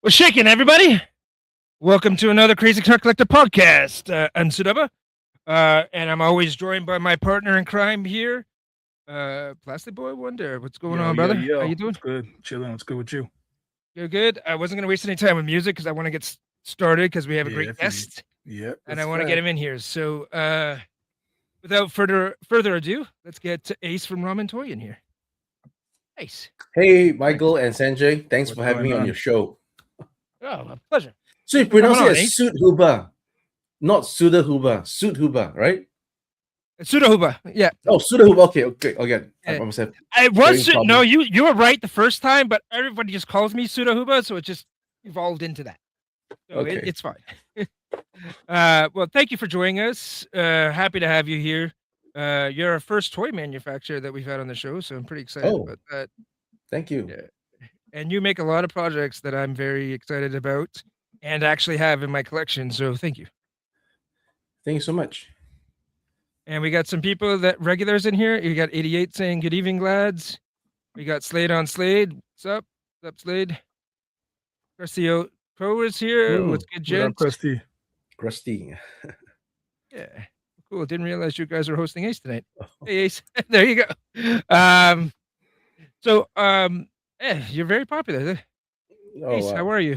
What's shaking, everybody? Welcome to another Crazy Canuck Collector podcast. I'm Sudaba, and I'm always joined by my partner in crime here, Plastic Boy Wonder. What's going on, brother? How you doing? It's good. Chilling. What's good with you? You're good. I wasn't going to waste any time with music because I want to get started because we have a great guest, and I want to get him in here. So, without further ado, let's get to Ace from Ramen Toy in here. Ace. Hey, Michael and Sanjay. Thanks for having me on your show. Oh, a pleasure. So you pronounce it as Suit Huber, not Suda Huber. Suit Huber, right? Suda Huber, yeah. Oh, Suda Huber. Okay. I was no, you were right the first time, but everybody just calls me Suda Huber, so it just evolved into that. So it's fine. Well, thank you for joining us. Happy to have you here. You're our first toy manufacturer that we've had on the show, so I'm pretty excited about that. Thank you. Yeah. And you make a lot of projects that I'm very excited about and actually have in my collection. So thank you. Thank you so much. And we got some people that regulars in here. You got 88 saying good evening, lads. We got Slade on Slade. What's up? What's up, Slade? Crusty Crow is here. What's good, gents? Crusty. Yeah. Cool. Didn't realize you guys were hosting Ace tonight. Hey, Ace. There you go. You're very popular. Ace, how are you?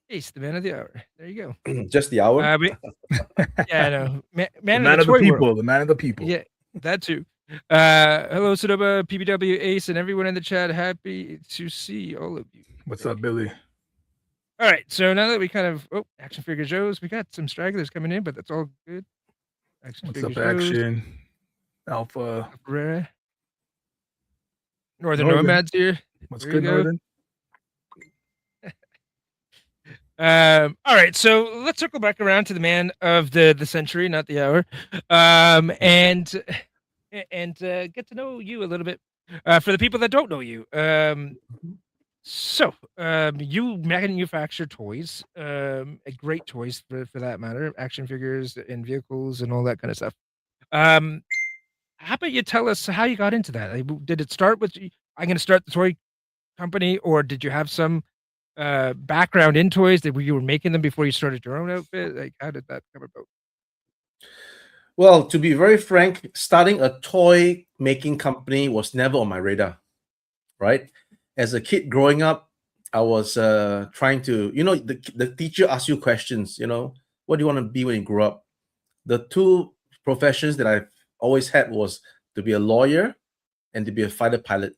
Ace, the man of the hour. There you go. Just the hour? Yeah, I know. Man of the people. The man of the people. Yeah, that too. Hello, Sudaba, PBW, Ace, and everyone in the chat. Happy to see all of you. What's up, Billy? All right, so now that we kind of action figure shows, we got some stragglers coming in, but that's all good. What's up, Action? Alpha. Rare. Northern Nomads here. What's good, Northern? All right, so let's circle back around to the man of the century, not the hour, and get to know you a little bit. For the people that don't know you, you manufacture toys, great toys for that matter, action figures and vehicles and all that kind of stuff. How about you tell us how you got into that? Did it start with, I'm going to start the toy company, or did you have some background in toys that you were making them before you started your own outfit? Like, how did that come about? Well, to be very frank, starting a toy making company was never on my radar, right? As a kid growing up, I was trying to, the teacher asks you questions, what do you want to be when you grow up? The two professions that I've always had was to be a lawyer and to be a fighter pilot.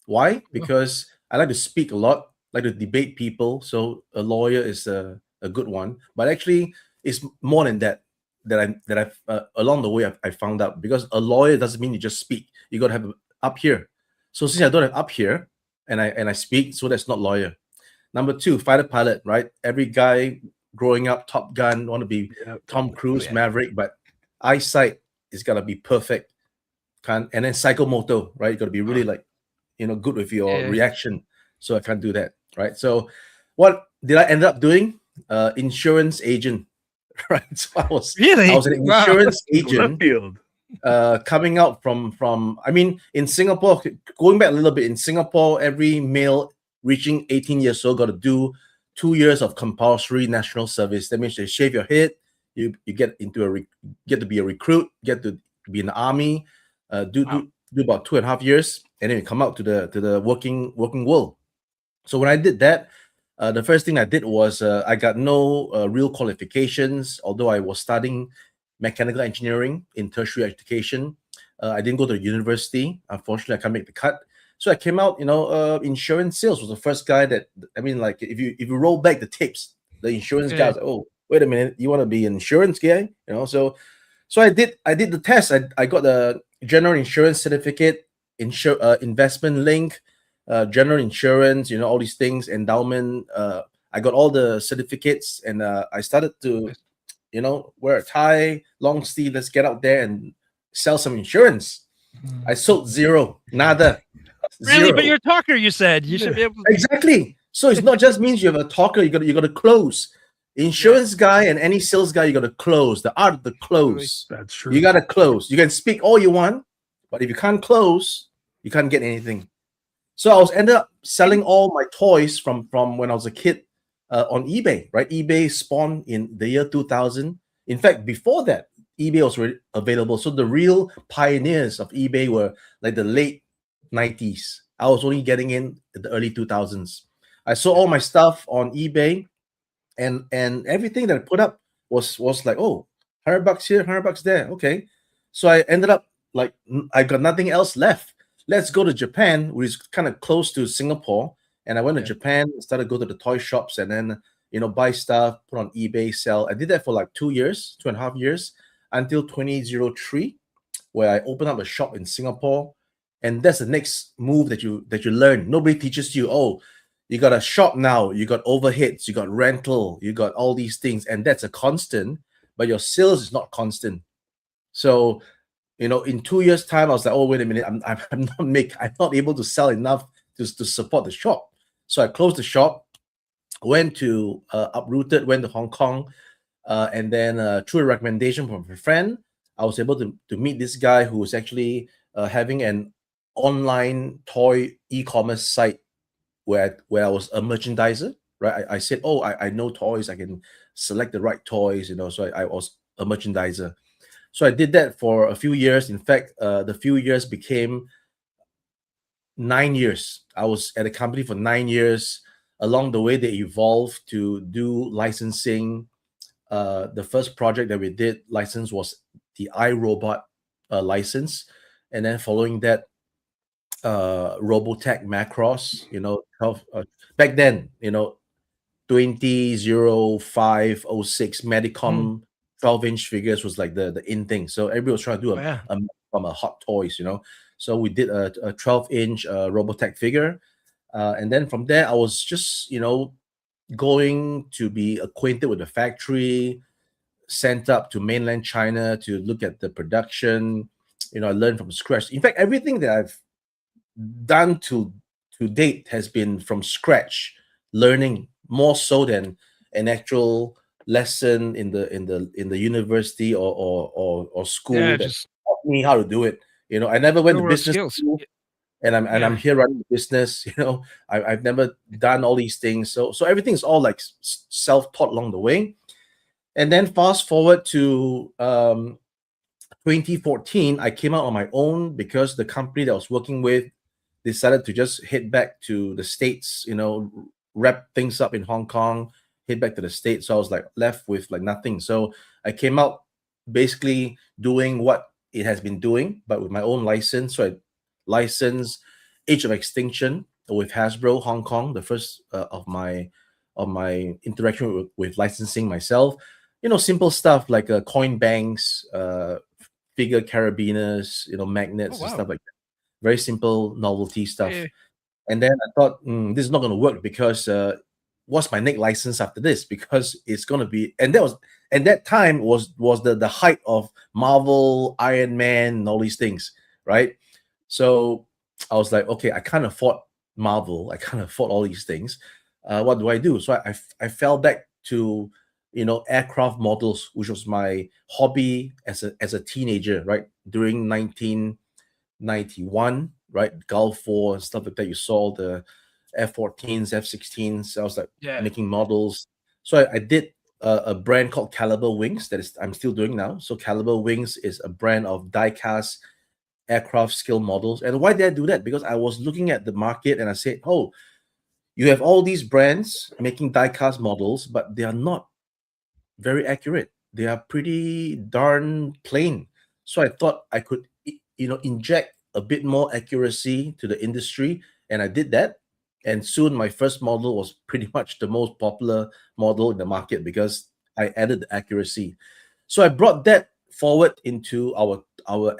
Why? Because I like to speak a lot, like to debate people. So a lawyer is a good one, but actually it's more than that I've along the way I found out, because a lawyer doesn't mean you just speak. You got to have up here. So since I don't have up here and I speak, so that's not lawyer. Number two, fighter pilot, right? Every guy growing up, Top Gun, want to be Tom Cruise, Maverick, but eyesight is got to be perfect. And then psychomotor, right? You got to be really good with your reaction. So I can't do that, right? So what did I end up doing? Insurance agent, right? So I was an insurance agent coming out from in Singapore, going back a little bit, in Singapore, every male reaching 18 years old got to do 2 years of compulsory national service. That means they shave your head, you get to be a recruit, get to be in the army, do about 2.5 years, and then you come out to the working world. So when I did that, the first thing I did was I got no real qualifications, although I was studying mechanical engineering in tertiary education. I didn't go to university. Unfortunately, I can't make the cut. So I came out, insurance sales was the first guy that, if you roll back the tapes, the insurance guy was like, oh, wait a minute, you want to be an insurance guy? So I did the test. I got the general insurance certificate, investment link, general insurance, all these things, endowment. I got all the certificates, and I started to, wear a tie, long sleeve. Let's get out there and sell some insurance. I sold zero, nada. Really? Zero. But you're a talker, you said. You should be able to... Exactly. So it's not just means you have a talker, you got to close. Insurance guy and any sales guy, you got to close. The art of the close. That's true. You got to close. You can speak all you want, but if you can't close, you can't get anything. So I was ended up selling all my toys from when I was a kid on eBay, right? eBay spawned in the year 2000. In fact, before that, eBay was already available. So the real pioneers of eBay were like the late 90s. I was only getting in the early 2000s. I sold all my stuff on eBay, and everything that I put up was like, oh, $100 here, $100 there. Okay. So I ended up like, I got nothing else left. Let's go to Japan, which is kind of close to Singapore. And I went to Japan, started to go to the toy shops, and then buy stuff, put on eBay, sell. I did that for like 2.5 years, until 2003, where I opened up a shop in Singapore. And that's the next move that you learn. Nobody teaches you, oh, you got a shop now, you got overheads, you got rental, you got all these things, and that's a constant, but your sales is not constant. So, in 2 years' time, I was like, oh, wait a minute, I'm not able to sell enough to support the shop. So I closed the shop, went to uprooted, went to Hong Kong, and then through a recommendation from a friend, I was able to meet this guy who was actually having an online toy e-commerce site where I was a merchandiser, right? I said, oh, I know toys, I can select the right toys, so I was a merchandiser. So I did that for a few years. In fact, the few years became 9 years. I was at a company for 9 years. Along the way, they evolved to do licensing. The first project that we did license was the iRobot license. And then following that, Robotech Macross, 12, back then, 200506 Medicom 12-inch figures was like the in thing. So everybody was trying to do from a hot toys, So we did a 12-inch Robotech figure. And then from there, I was just, going to be acquainted with the factory, sent up to mainland China to look at the production. I learned from scratch. In fact, everything that I've done to date has been from scratch, learning more so than an actual lesson in the university or school that taught me how to do it. I never went to business school, and I'm here running the business. I've never done all these things, so everything's all like self-taught along the way. And then fast forward to 2014, I came out on my own because the company that I was working with decided to just head back to the States, wrap things up in Hong Kong, head back to the States. So I was like left with like nothing. So I came out basically doing what it has been doing, but with my own license. So I licensed Age of Extinction with Hasbro Hong Kong, the first of my interaction with licensing myself. Simple stuff like coin banks, figure carabiners, magnets and stuff like that. Very simple novelty stuff. And then I thought, this is not going to work because what's my next license after this? Because it's going to be, and that time was the height of Marvel, Iron Man, and all these things, right? So I was like, okay, I can't afford Marvel, I can't afford all these things. What do I do? So I fell back to aircraft models, which was my hobby as a teenager, right? During 1991, right? Gulf War and stuff like that. You saw the F-14s, F-16s. I was like making models. So I did a brand called Caliber Wings I'm still doing now. So Caliber Wings is a brand of die-cast aircraft scale models. And why did I do that? Because I was looking at the market and I said, oh, you have all these brands making die-cast models, but they are not very accurate. They are pretty darn plain. So I thought I could, inject a bit more accuracy to the industry, and I did that. And soon my first model was pretty much the most popular model in the market because I added the accuracy. So I brought that forward into our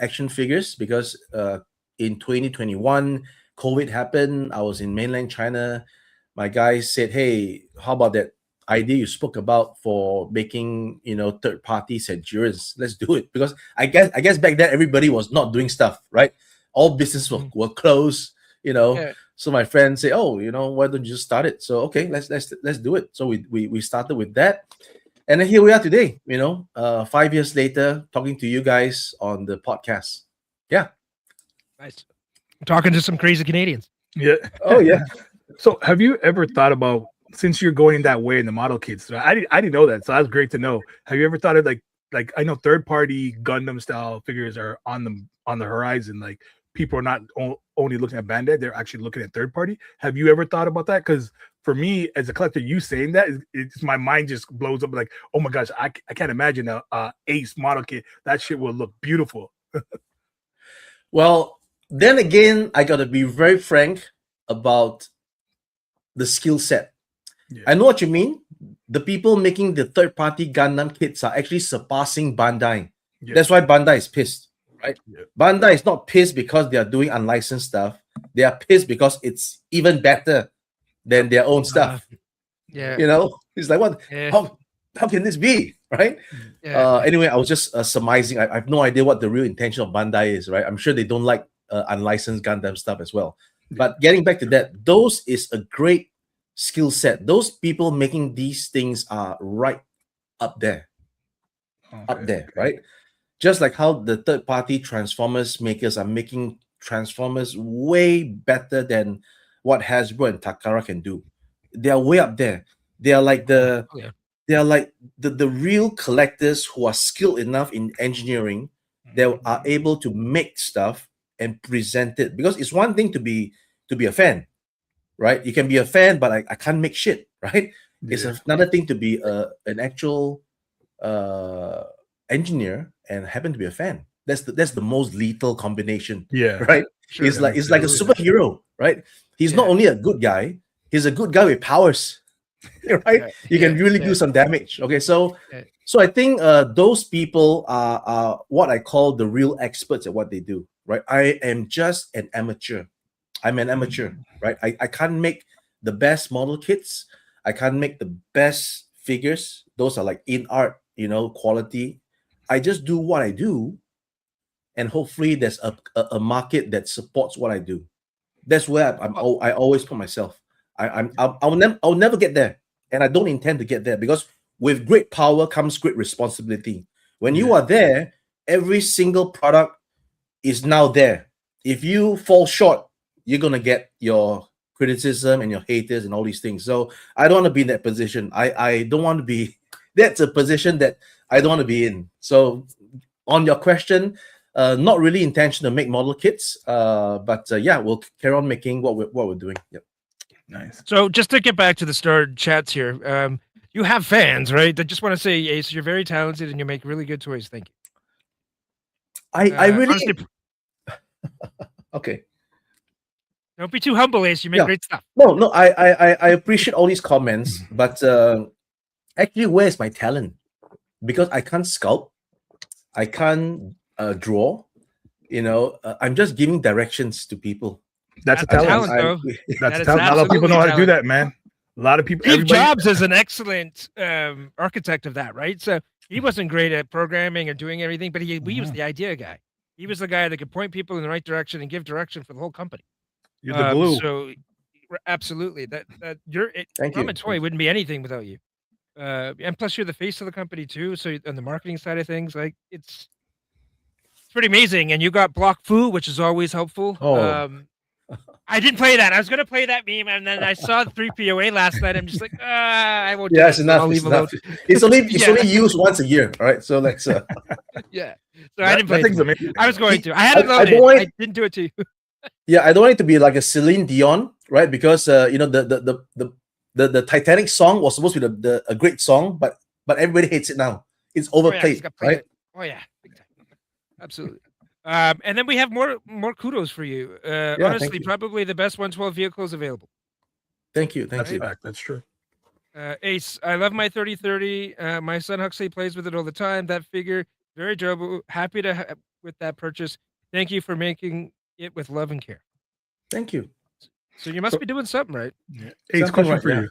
action figures because in 2021, COVID happened. I was in mainland China. My guys said, hey, how about that idea you spoke about for making third-party Centurions? Let's do it. Because I guess back then everybody was not doing stuff, right? All businesses were closed, So my friends say, oh, why don't you just start it? So okay, let's do it. So we started with that, and then here we are today, 5 years later, talking to you guys on the podcast. Yeah, nice. Talking to some crazy Canadians. Yeah. Oh yeah. So have you ever thought about, since you're going that way in the model kits? So I didn't know that, so that's great to know. Have you ever thought of like I know third party Gundam style figures are on the horizon. Like people are not only looking at Bandai, they're actually looking at third party. Have you ever thought about that? Because for me as a collector, you saying that, it's my mind just blows up. Like, oh my gosh, I can't imagine a Ace model kit. That shit will look beautiful. Well, then again, I gotta be very frank about the skill set. Yeah. I know what you mean. The people making the third-party Gundam kits are actually surpassing Bandai. Yeah. That's why Bandai is pissed, right? Yeah. Bandai is not pissed because they are doing unlicensed stuff. They are pissed because it's even better than their own stuff. Yeah. You know, it's like, what? Yeah. How can this be, right? Yeah. Anyway, I was just surmising. I have no idea what the real intention of Bandai is, right? I'm sure they don't like unlicensed Gundam stuff as well. But getting back to that, those is a great skill set. Those people making these things are right up there, right? Just like how the third-party Transformers makers are making Transformers way better than what Hasbro and Takara can do. They are way up there. They are like the real collectors who are skilled enough in engineering that are able to make stuff and present it. Because it's one thing to be a fan, right? You can be a fan, but I can't make shit, right? Yeah. It's another thing to be an actual engineer and happen to be a fan. That's the most lethal combination. Yeah. Right. Sure. It's like a superhero, right? He's not only a good guy, he's a good guy with powers. Right? You can really do some damage. Okay, so I think those people are what I call the real experts at what they do. Right? I am just an amateur. I'm an amateur, right? I can't make the best model kits. I can't make the best figures. Those are like in art, quality. I just do what I do, and hopefully there's a market that supports what I do. That's where I always put myself. I'll never get there, and I don't intend to get there, because with great power comes great responsibility. When you are there, every single product is now there. If you fall short, you're gonna get your criticism and your haters and all these things. So I don't want to be in that position. I don't want to be. That's a position that I don't want to be in. So on your question, not really intention to make model kits, but we'll carry on making what we're doing. Yep. Nice. So just to get back to the start chats here, you have fans, right? I just want to say, Ace, you're very talented and you make really good toys. Thank you. I really honestly, okay. Don't be too humble, Ace. You make great stuff. No, I appreciate all these comments, but actually, where's my talent? Because I can't sculpt, I can't draw. I'm just giving directions to people. That's a talent. though. That's a talent. Not a lot of people know how to do that, man. A lot of people. Steve Jobs is an excellent architect of that, right? So he wasn't great at programming or doing everything, but he was the idea guy. He was the guy that could point people in the right direction and give direction for the whole company. You're the glue. So absolutely, Thank you. Ramen Toy wouldn't be anything without you. And plus, you're the face of the company too. So on the marketing side of things, like it's pretty amazing. And you got Block Fu, which is always helpful. Oh. I didn't play that. I was gonna play that meme, and then I saw 3POA last night. I'm just like, I won't. Yeah, it's enough. It's only used once a year. All right, so let's. Yeah. So I didn't play it. I was going to. I had it loaded. I didn't do it to you. Yeah, I don't want it to be like a Celine Dion, right? Because the Titanic song was supposed to be a great song, but everybody hates it now. It's overplayed, right? Oh yeah, big time. Absolutely. And then we have more kudos for you. Honestly, probably the best 112 vehicles available. Thank you. That's a fact. That's true. Ace, I love my 3030. My son Huxley plays with it all the time. That figure, very durable. Happy to with that purchase. Thank you for making it with love and care. Thank you. So you must be doing something right. Yeah. Ace, question for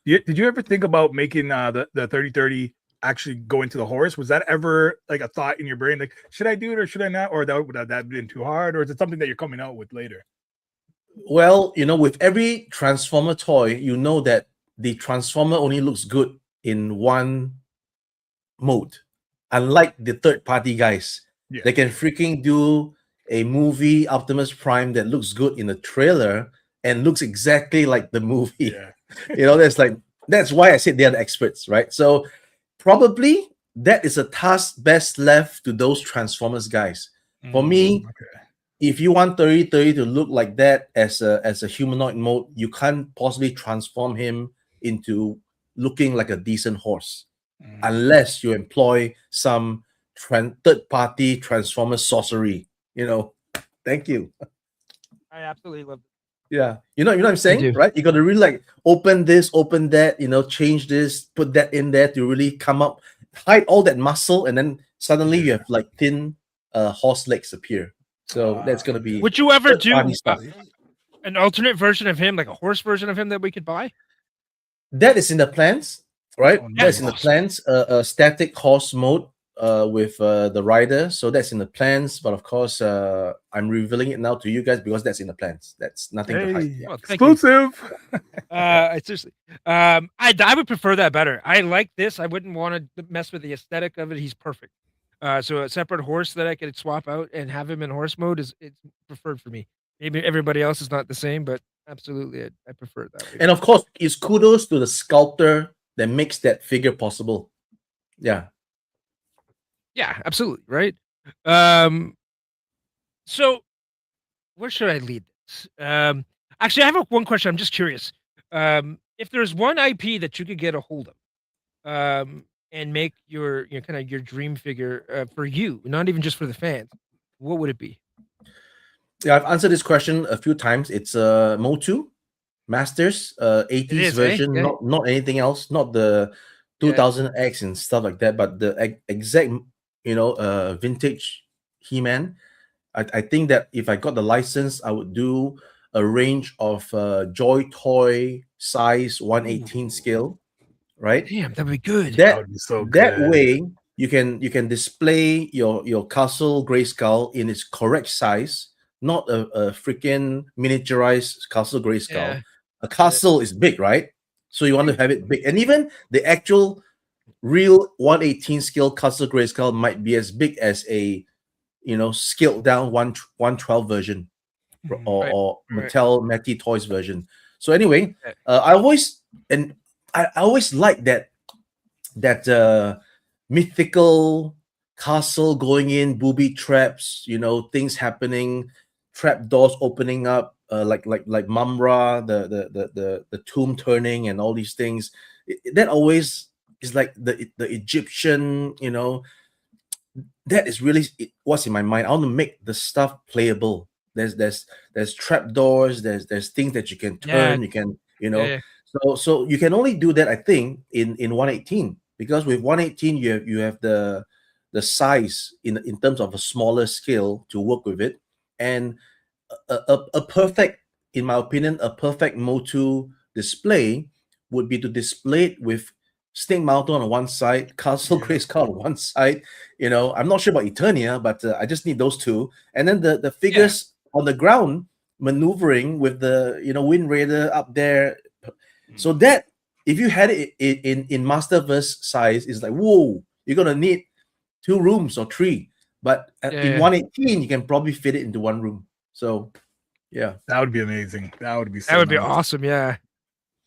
you. Did you ever think about making the 3030 actually go into the horse? Was that ever like a thought in your brain? Like, should I do it or should I not? Or would that have been too hard? Or is it something that you're coming out with later? Well, with every Transformer toy, you know that the Transformer only looks good in one mode. Unlike the third-party guys. They can freaking do a movie Optimus Prime that looks good in a trailer and looks exactly like the movie. Yeah. That's why I said they're the experts, right? So probably that is a task best left to those Transformers guys. For me, Okay. if you want 3030 to look like that as a humanoid mode, you can't possibly transform him into looking like a decent horse unless you employ some third-party Transformer sorcery. Thank you. I absolutely love it. Yeah, what I'm I saying, do. right? You got to really like open this, open that, change this, put that in there to really come up, hide all that muscle, and then suddenly you have like thin horse legs appear. So that's gonna be Would you ever third-party do stuff. an alternate version of him, like a horse version of him that we could buy? That is in the plans, right? Oh, That's in nice. the plans. A static horse mode with the rider. So that's in the plans. But of course, I'm revealing it now to you guys because that's in the plans. That's nothing to hide. Hey, Yeah. Well, thank you. exclusive. I seriously, I would prefer that better. I like this. I wouldn't want to mess with the aesthetic of it. He's perfect. So a separate horse that I could swap out and have him in horse mode it's preferred for me. Maybe everybody else is not the same, but absolutely, I prefer it that way. And of course, it's kudos to the sculptor that makes that figure possible. Yeah. Yeah, absolutely, right? So where should I lead this? Actually, I have one question. I'm just curious. If there's one IP that you could get a hold of, and make your kind of your dream figure for you, not even just for the fans, what would it be? Yeah, I've answered this question a few times. It's Motu Masters, 80s is, eh? version, Yeah. not anything else, not the 2000X and stuff like that, but the exact vintage He-Man. I think that if I got the license, I would do a range of Joy Toy size 118 Ooh. scale, right? Damn, that'd be good. That would be so That good. way you can display your Castle Grayskull in its correct size, not a freaking miniaturized Castle Grayskull. Yeah. A castle is big, right? So you want to have it big, and even the actual real 118 scale Castle Grayskull might be as big as a scaled down 112 version or Mattel Matty Toys version. So anyway, I always like that mythical castle going in, booby traps, things happening, trap doors opening up, like Mumra, the tomb turning, and all these things. That always is like the Egyptian, that is really what's in my mind. I want to make the stuff playable. There's trap doors, there's things that you can turn, you can, so you can only do that, I think, in 118, because with 118 you have the size in terms of a smaller scale to work with it, and a perfect, in my opinion, a perfect Motu display would be to display it with Snake Mountain on one side, Castle Grayskull on one side. I'm not sure about Eternia, but I just need those two, and then the figures on the ground maneuvering with the Wind Raider up there. So that if you had it in Masterverse size, it's like, whoa, you're gonna need 2 rooms or 3, but in 118 you can probably fit it into 1 room. So yeah, that would be amazing. That would be so that would be nice. awesome. Yeah,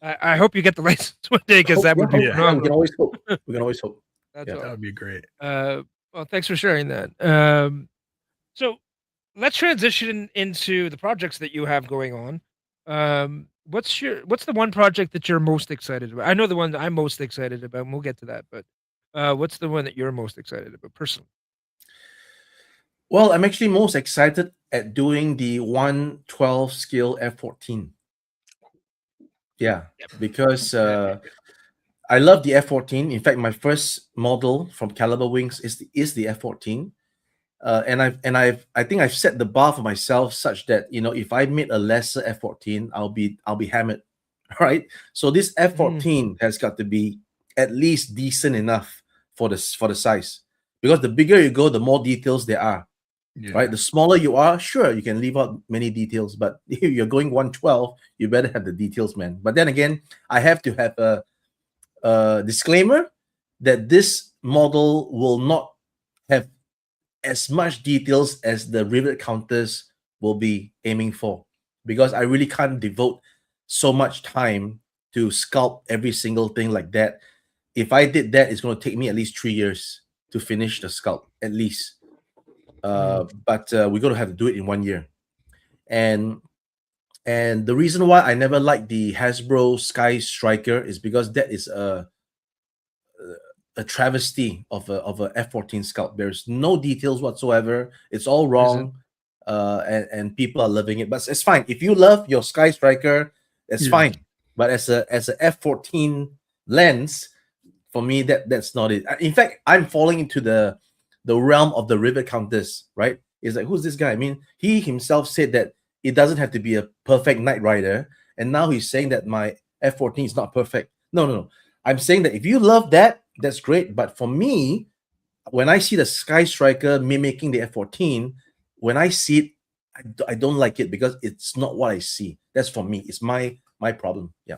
I hope you get the license one day, because that would be phenomenal. we can always hope. We can always hope. That's Yeah. awesome. That would be great. Well, thanks for sharing that. So let's transition into the projects that you have going on. What's the one project that you're most excited about? I know the one that I'm most excited about, and we'll get to that, but what's the one that you're most excited about personally? Well, I'm actually most excited at doing the 112 scale F-14. Yeah, because I love the F-14. In fact, my first model from Caliber Wings is the F-14. And I think I've set the bar for myself such that if I made a lesser F-14, I'll be hammered, right? So this F-14 has got to be at least decent enough for the size, because the bigger you go, the more details there are, right? The smaller you are, sure, you can leave out many details, but if you're going 112, you better have the details, man. But then again, I have to have a disclaimer that this model will not have as much details as the rivet counters will be aiming for. because I really can't devote so much time to sculpt every single thing like that. If I did that, it's going to take me at least 3 years to finish the sculpt, at least. But we're going to have to do it in 1 year. And the reason why I never liked the Hasbro Sky Striker is because that is a travesty of a F-14 sculpt. There's no details whatsoever. It's all wrong, and people are loving it. But it's fine. If you love your Sky Striker, that's fine. But as a F-14 lens, for me, that's not it. In fact, I'm falling into the realm of the rivet counters. Right? It's like, who's this guy? I mean, he himself said that it doesn't have to be a perfect Knight Rider, and now he's saying that my F-14 is not perfect. No. I'm saying that if you love that, that's great. But for me, when I see the Sky Striker mimicking the F-14, when I see it, I don't like it because it's not what I see. That's for me. It's my problem. Yeah.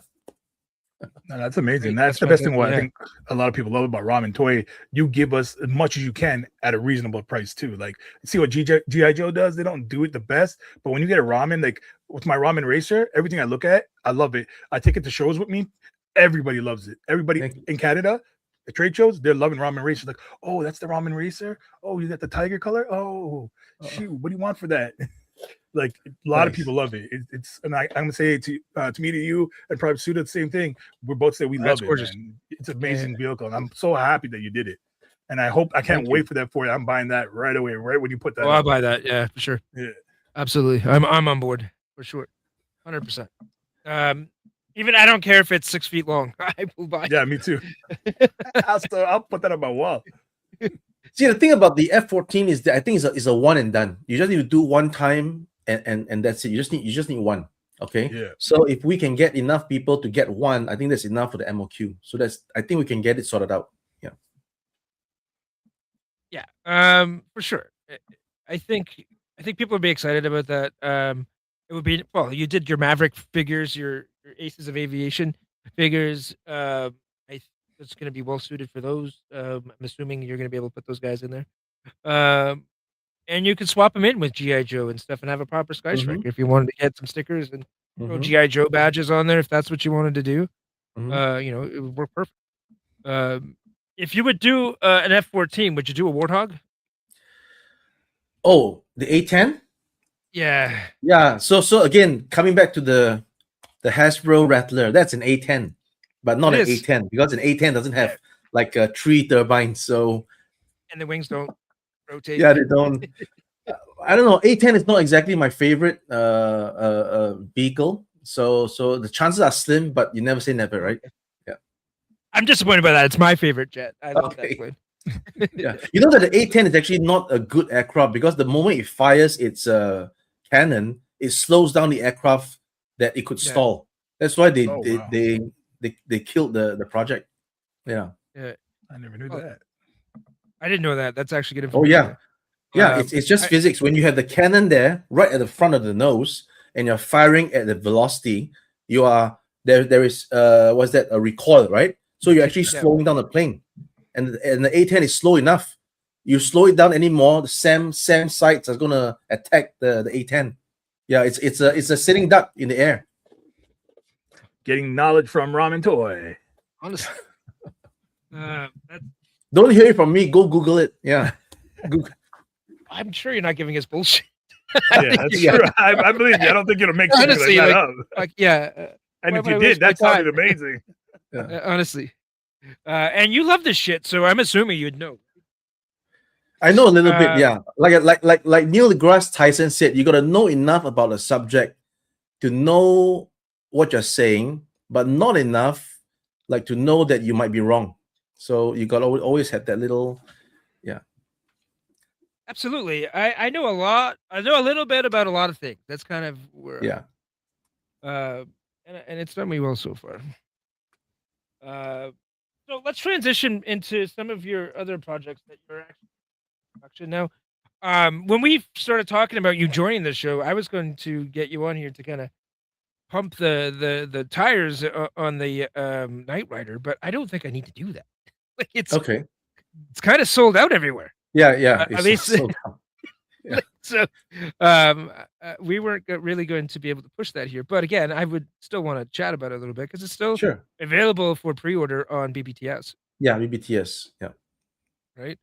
No, that's amazing. That's the best thing. What I think a lot of people love about Ramen Toy, you give us as much as you can at a reasonable price too. Like, see what GI Joe does. They don't do it the best, but when you get a ramen, like with my ramen racer, everything I look at, I love it. I take it to shows with me. Everybody loves it. Everybody in Canada, the trade shows, they're loving ramen racer. Like, oh, that's the ramen racer. Oh, you got the tiger color. Oh, shoot, what do you want for that? Like, a lot of people love it. It's and I'm gonna say to me, to you, and probably Suda, the same thing. We're both say we love it. Man. It's an amazing vehicle, and I'm so happy that you did it. And I can't wait for that for you. I'm buying that right away, right when you put that. Oh, I'll buy that. Yeah, for sure. Yeah, absolutely. I'm on board for sure, 100%. Even I don't care if it's 6 feet long. I will buy. Yeah, me too. I'll put that on my wall. See, the thing about the F-14 is that I think it's a one and done. You just need to do one time, and that's it. You just need one. Okay. Yeah. So if we can get enough people to get one, I think that's enough for the MOQ. So I think we can get it sorted out. Yeah. Yeah. For sure. I think people would be excited about that. It would be, well, you did your Maverick figures, your Aces of Aviation figures. It's going to be well suited for those. I'm assuming you're going to be able to put those guys in there. And you can swap them in with GI Joe and stuff, and have a proper Sky Striker if you wanted to get some stickers and throw GI Joe badges on there. If that's what you wanted to do, it would work perfect. If you would do an F-14, would you do a Warthog? Oh, the A10. Yeah. Yeah. So again, coming back to the Hasbro Rattler, that's an A10, but not an A10 because an A10 doesn't have like 3 turbines. So, and the wings don't rotate. Yeah, they don't. I don't know. A10 is not exactly my favorite vehicle. So the chances are slim, but you never say never, right? Yeah. I'm disappointed by that. It's my favorite jet. I love that plane. Yeah. You know that the A10 is actually not a good aircraft because the moment it fires its cannon, it slows down the aircraft that it could stall. That's why they killed the project. Yeah. Yeah. I never knew that. I didn't know that. That's actually good information. Oh yeah. It's just physics. When you have the cannon there, right at the front of the nose, and you're firing at the velocity, you are there is was that a recoil, right? So you're actually slowing down the plane. And the A10 is slow enough. You slow it down anymore, the SAM sights are gonna attack the A10. Yeah, it's a sitting duck in the air. Getting knowledge from Ramen Toy. Honestly. Don't hear it from me. Go Google it. Yeah. I'm sure you're not giving us bullshit. Yeah, that's true. I believe you. I don't think it'll make something honestly, like that up. And if you did, that sounded amazing. Honestly. And you love this shit, so I'm assuming you'd know. I know a little bit, yeah. Like Neil deGrasse Tyson said, you got to know enough about a subject to know what you're saying, but not enough like to know that you might be wrong. So you got to always have that little, Absolutely. I know a lot. I know a little bit about a lot of things. That's kind of where. And it's done me well so far. So let's transition into some of your other projects that you're actually in production now. When we started talking about you joining the show, I was going to get you on here to kind of pump the tires on the Knight Rider, but I don't think I need to do that. It's okay. It's kind of sold out everywhere. Yeah. At least, So, we weren't really going to be able to push that here. But again, I would still want to chat about it a little bit because it's still Sure. available for pre-order on BBTS, Yeah, BBTS. Yeah. right?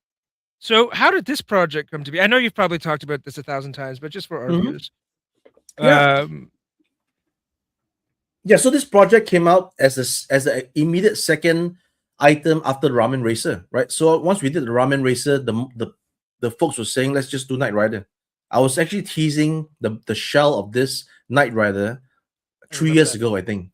So, how did this project come to be? I know you've probably talked about this 1,000 times, but just for our Mhm. viewers, Yeah. um, Yeah. So this project came out as an immediate second item after the Ramen Racer, right? So once we did the Ramen Racer, the folks were saying, let's just do Knight Rider. I was actually teasing the shell of this Knight Rider I 3 years remember that. ago, I think.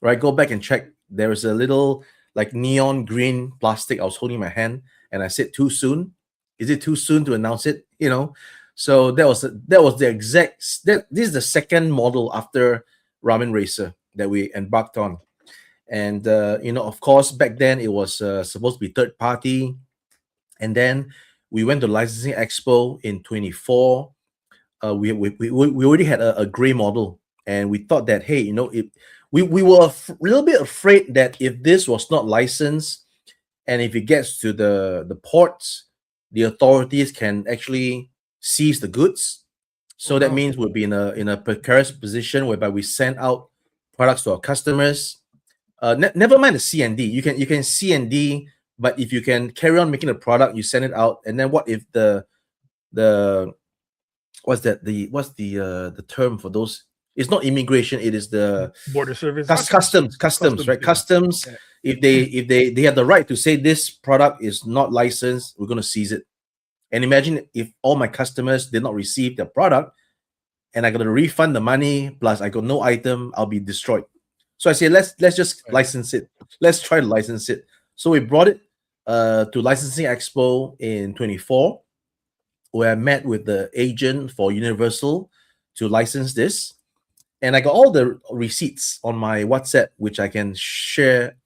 Right? Go back and check. There was a little like neon green plastic I was holding in my hand, and I said, "Too soon? Is it too soon to announce it?" You know. So that was the exact. This is the second model after Ramen Racer that we embarked on, and of course, back then it was supposed to be third party, and then we went to licensing expo in 24. We already had a gray model, and we thought that, hey, we were a little bit afraid that if this was not licensed, and if it gets to the ports, the authorities can actually seize the goods. So Oh, that no. means we'll be in a precarious position whereby we send out products to our customers. Never mind the C&D. You can C&D, but if you can carry on making the product, you send it out. And then what if the what's the term for those? It's not immigration. It is the Border service. customs, right? Yeah. Customs. Yeah. If they have the right to say this product is not licensed, we're going to seize it. And imagine if all my customers did not receive their product, and I got to refund the money plus I got no item, I'll be destroyed. So I say let's just Right. license it. Let's try to license it. So we brought it to Licensing Expo in 24, where I met with the agent for Universal to license this. And I got all the receipts on my WhatsApp, which I can share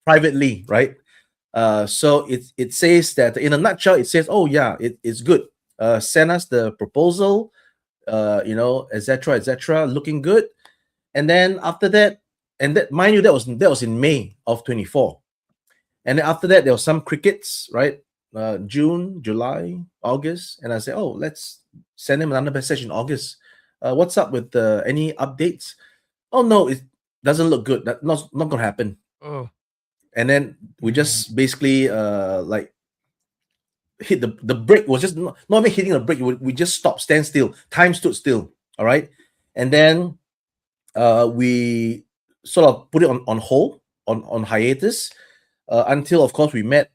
privately, right? So it says that, in a nutshell, it says, oh yeah, it's good. Send us the proposal, etc., etc., looking good. And then after that, and that, mind you, that was in May of 24. And then after that, there was some crickets, right? June, July, August, and I said, oh, let's send him another message in August. What's up with any updates? Oh no, it doesn't look good. That's not gonna happen. Oh. And then we just basically like hit the brake. Was just not even hitting the brake. We just stopped, stand still. Time stood still. All right, and then we sort of put it on hold, on hiatus, until, of course, we met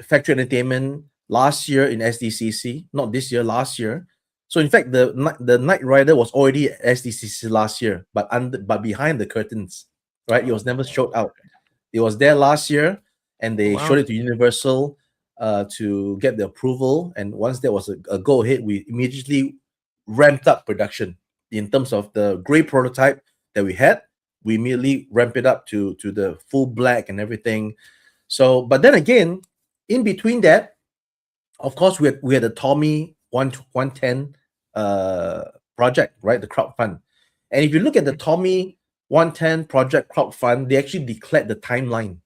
Factory Entertainment last year in SDCC. Not this year, last year. So in fact, the Knight Rider was already at SDCC last year, but behind the curtains, right? It was never showed out. It was there last year, and they Wow. showed it to Universal to get the approval. And once there was a go ahead, we immediately ramped up production in terms of the gray prototype that we had. We immediately ramped it up to the full black and everything. So, but then again, in between that, of course, we had the Tommy 110 project, right? The crowdfund. And if you look at the Tommy 110 project crowdfund, they actually declared the timeline.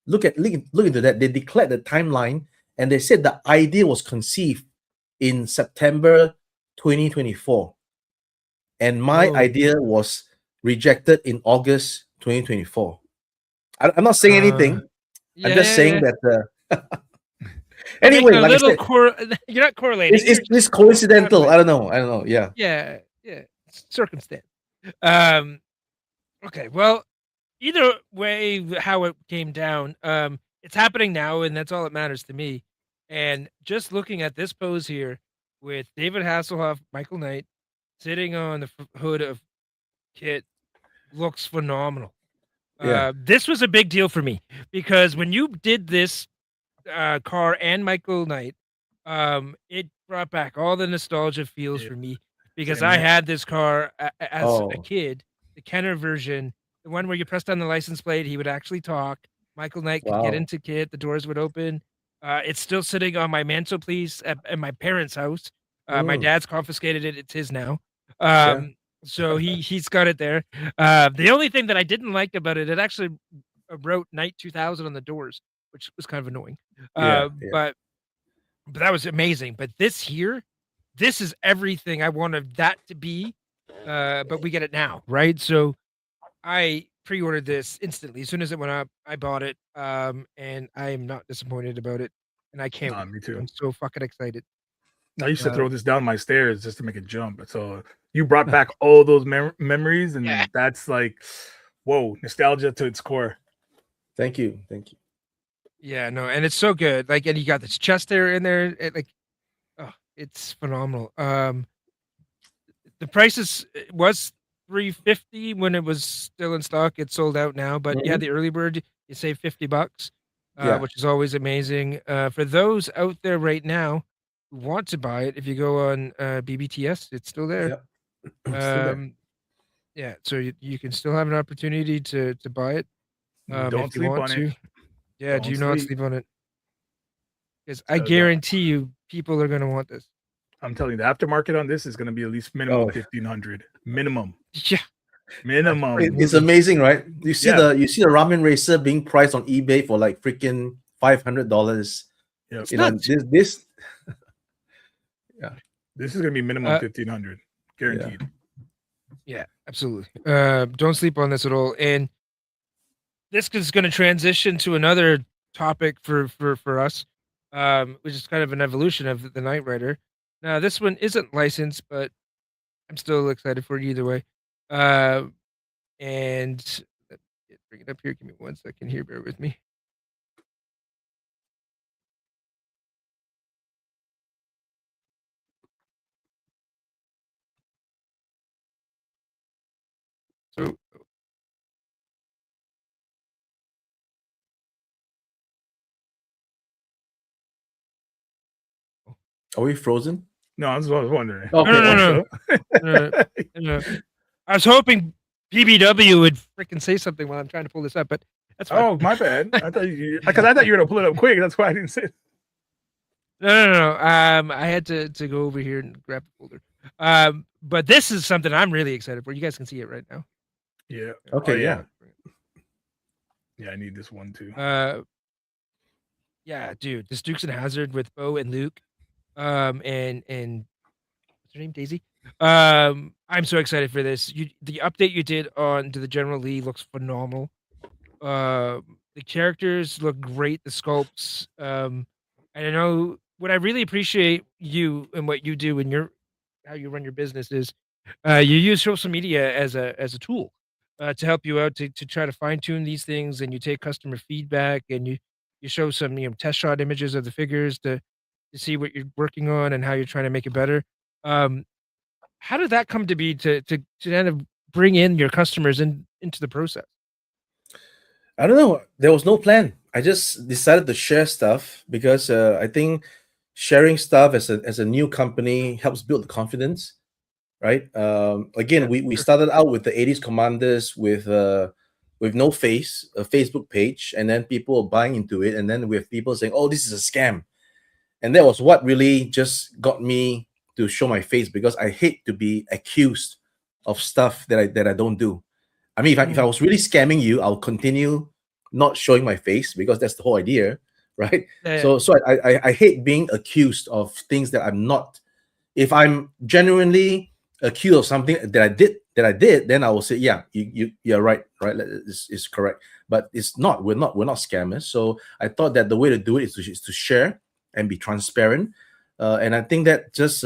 Look into that. They declared the timeline, and they said the idea was conceived in September 2024. And my Oh. idea was rejected in August 2024. I'm not saying anything. I'm just saying that. You're making Anyway, a like I little said, you're not correlating. it's coincidental. I don't know. Yeah. Yeah. Circumstance. Okay. Well, either way, how it came down, it's happening now, and that's all that matters to me. And just looking at this pose here with David Hasselhoff, Michael Knight sitting on the hood of Kit looks phenomenal. Yeah. This was a big deal for me because when you did this car and Michael Knight, it brought back all the nostalgia feels Yeah. for me because Same I here. had this car as a Oh. kid, the Kenner version, the one where you pressed on the license plate, he would actually talk. Michael Knight could get Wow. into Kit, the doors would open. It's still sitting on my mantelpiece at my parents' house. My dad's confiscated it; it's his now. Yeah. So he's got it there. The only thing that I didn't like about it, it actually wrote Night 2000 on the doors, which was kind of annoying. Yeah. But but that was amazing. But this here, this is everything I wanted that to be. But we get it now, right? So I pre-ordered this instantly. As soon as it went up, I bought it. And I am not disappointed about it. And I can't Nah, wait. me too. I'm so fucking excited. I used to throw this down my stairs just to make it jump. So you brought back all those memories, and Yeah. that's like, whoa, nostalgia to its core. Thank you. Yeah, no, and it's so good. Like, and you got this chest there in there. Oh, it's phenomenal. The price was $350 when it was still in stock. It's sold out now, but yeah, Mhm. the early bird you save $50, Yeah. which is always amazing. For those out there right now who want to buy it, if you go on BBTS, it's still there. Yep. Still there. Yeah, so you can still have an opportunity to buy it Don't if you sleep want on to. it. Yeah, do Don't not sleep. sleep on it. Because I 'Cause, guarantee you, people are gonna want this. I'm telling you, the aftermarket on this is going to be at least minimum Oh. 1,500. Minimum. Yeah, Minimum. It's amazing, right? You see Yeah. the ramen racer being priced on eBay for like freaking $500. Yep. it's You know, nuts. this This is going to be minimum Uh, 1,500. Guaranteed. Yeah, absolutely. Don't sleep on this at all. And this is going to transition to another topic for us, which is kind of an evolution of the Knight Rider. Now, this one isn't licensed, but I'm still excited for it either way. And bring it up here. Give me 1 second here. Bear with me. So, are we frozen? No, I was wondering. Okay. No. No. I was hoping PBW would freaking say something while I'm trying to pull this up, but that's fine. Oh, my bad. I thought you were going to pull it up quick. That's why I didn't say it. No. I had to go over here and grab the folder. But this is something I'm really excited for. You guys can see it right now. Yeah. Okay, Oh, yeah. Yeah, I need this one too. Yeah, dude, this Dukes and Hazard with Bo and Luke, and what's her name, Daisy. I'm so excited for this. The update you did on to the General Lee looks phenomenal. The characters look great. The sculpts. And I know what I really appreciate you and what you do and how you run your business is you use social media as a tool to help you out to try to fine tune these things, and you take customer feedback and you show some test shot images of the figures to see what you're working on and how you're trying to make it better. Um, how did that come to be to kind of bring in your customers into the process? I don't know. There was no plan. I just decided to share stuff because I think sharing stuff as a new company helps build the confidence, right? Again, Yeah, we sure. started out with the 80s commanders with no face, a Facebook page, and then people were buying into it, and then we have people saying, "Oh, this is a scam," and that was what really just got me to show my face because I hate to be accused of stuff that I don't do. I mean, if I was really scamming you, I'll continue not showing my face because that's the whole idea, right? Yeah. So I hate being accused of things that I'm not. If I'm genuinely accused of something that I did, then I will say, yeah, you're right, it's correct. But it's not. We're not scammers. So I thought that the way to do it is to share and be transparent, and I think that just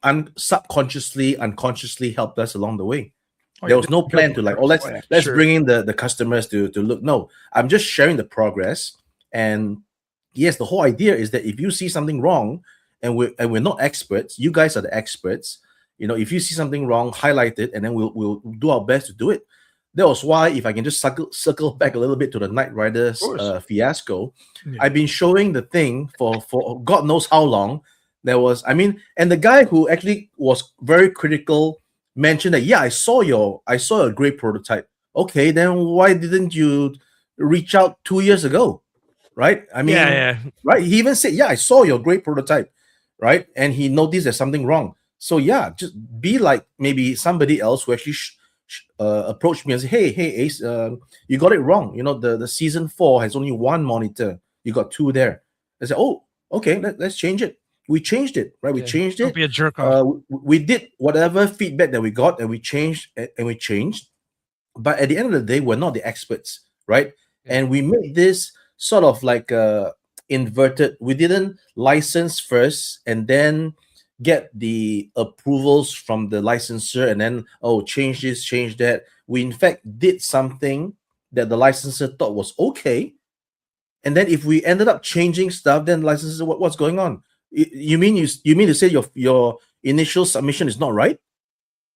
unconsciously helped us along the way. There was no plan to like, oh, let's Sure. bring in the customers to look. No, I'm just sharing the progress. And yes, the whole idea is that if you see something wrong, and we're not experts, you guys are the experts. If you see something wrong, highlight it, and then we'll do our best to do it. That was why, if I can just circle back a little bit to the Knight Riders fiasco, Yeah. I've been showing the thing for God knows how long. And the guy who actually was very critical mentioned that, yeah, I saw a great prototype. Okay, then why didn't you reach out 2 years ago? Right? I mean, Yeah. right? He even said, yeah, I saw your great prototype, right? And he noticed there's something wrong. So yeah, just be like maybe somebody else who actually approached me and said, hey Ace, you got it wrong. The season 4 has only one monitor. You got 2 there. I said, oh, Okay, let's change it. We changed it, right? We Yeah. changed Don't it. be a jerk off. We did whatever feedback that we got, and we changed. But at the end of the day, we're not the experts, right? Yeah. And we made this sort of like inverted. We didn't license first and then get the approvals from the licensor and then, oh, change this, change that. We in fact did something that the licensor thought was okay. And then if we ended up changing stuff, then licensor, what's going on? You mean to say your initial submission is not right?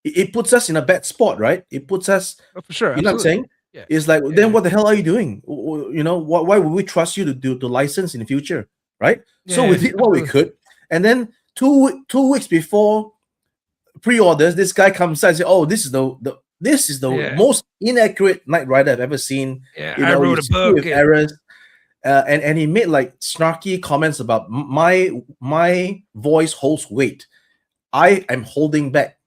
It puts us in a bad spot, right? It puts us, Oh, for sure. you know what I'm saying? Yeah. It's like, Yeah, then yeah. what the hell are you doing? You know, why would we trust you to license in the future, right? So we Yeah, did what we absolutely. could, and then two weeks before pre-orders, this guy comes out and says, "Oh, this is the Yeah. most inaccurate Knight Rider I've ever seen. Yeah, You I know, wrote a it's filled book. with errors." And he made like snarky comments about my voice holds weight. I am holding back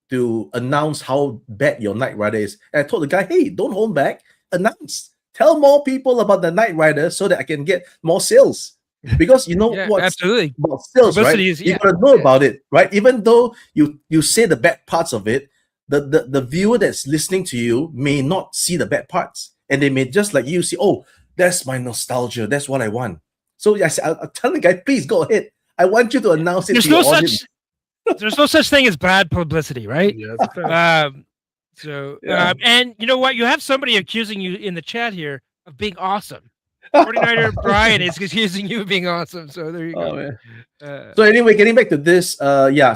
to announce how bad your Knight Rider is. And I told the guy, hey, don't hold back. Announce. Tell more people about the Knight Rider so that I can get more sales. Because you know Yeah, what's absolutely. about sales, right? Publicity is- You yeah, gotta know yeah. about it, right? Even though you say the bad parts of it, the viewer that's listening to you may not see the bad parts. And they may just like you see, oh, that's my nostalgia. That's what I want. So I said, I'll tell the guy, please go ahead. I want you to announce it There's to your no audience. such there's no such thing as bad publicity, right? Yeah, that's a fact. Yeah. And you know what? You have somebody accusing you in the chat here of being awesome. 49er Brian is accusing you of being awesome. So there you Oh, go. man. So anyway, getting back to this, so Yeah.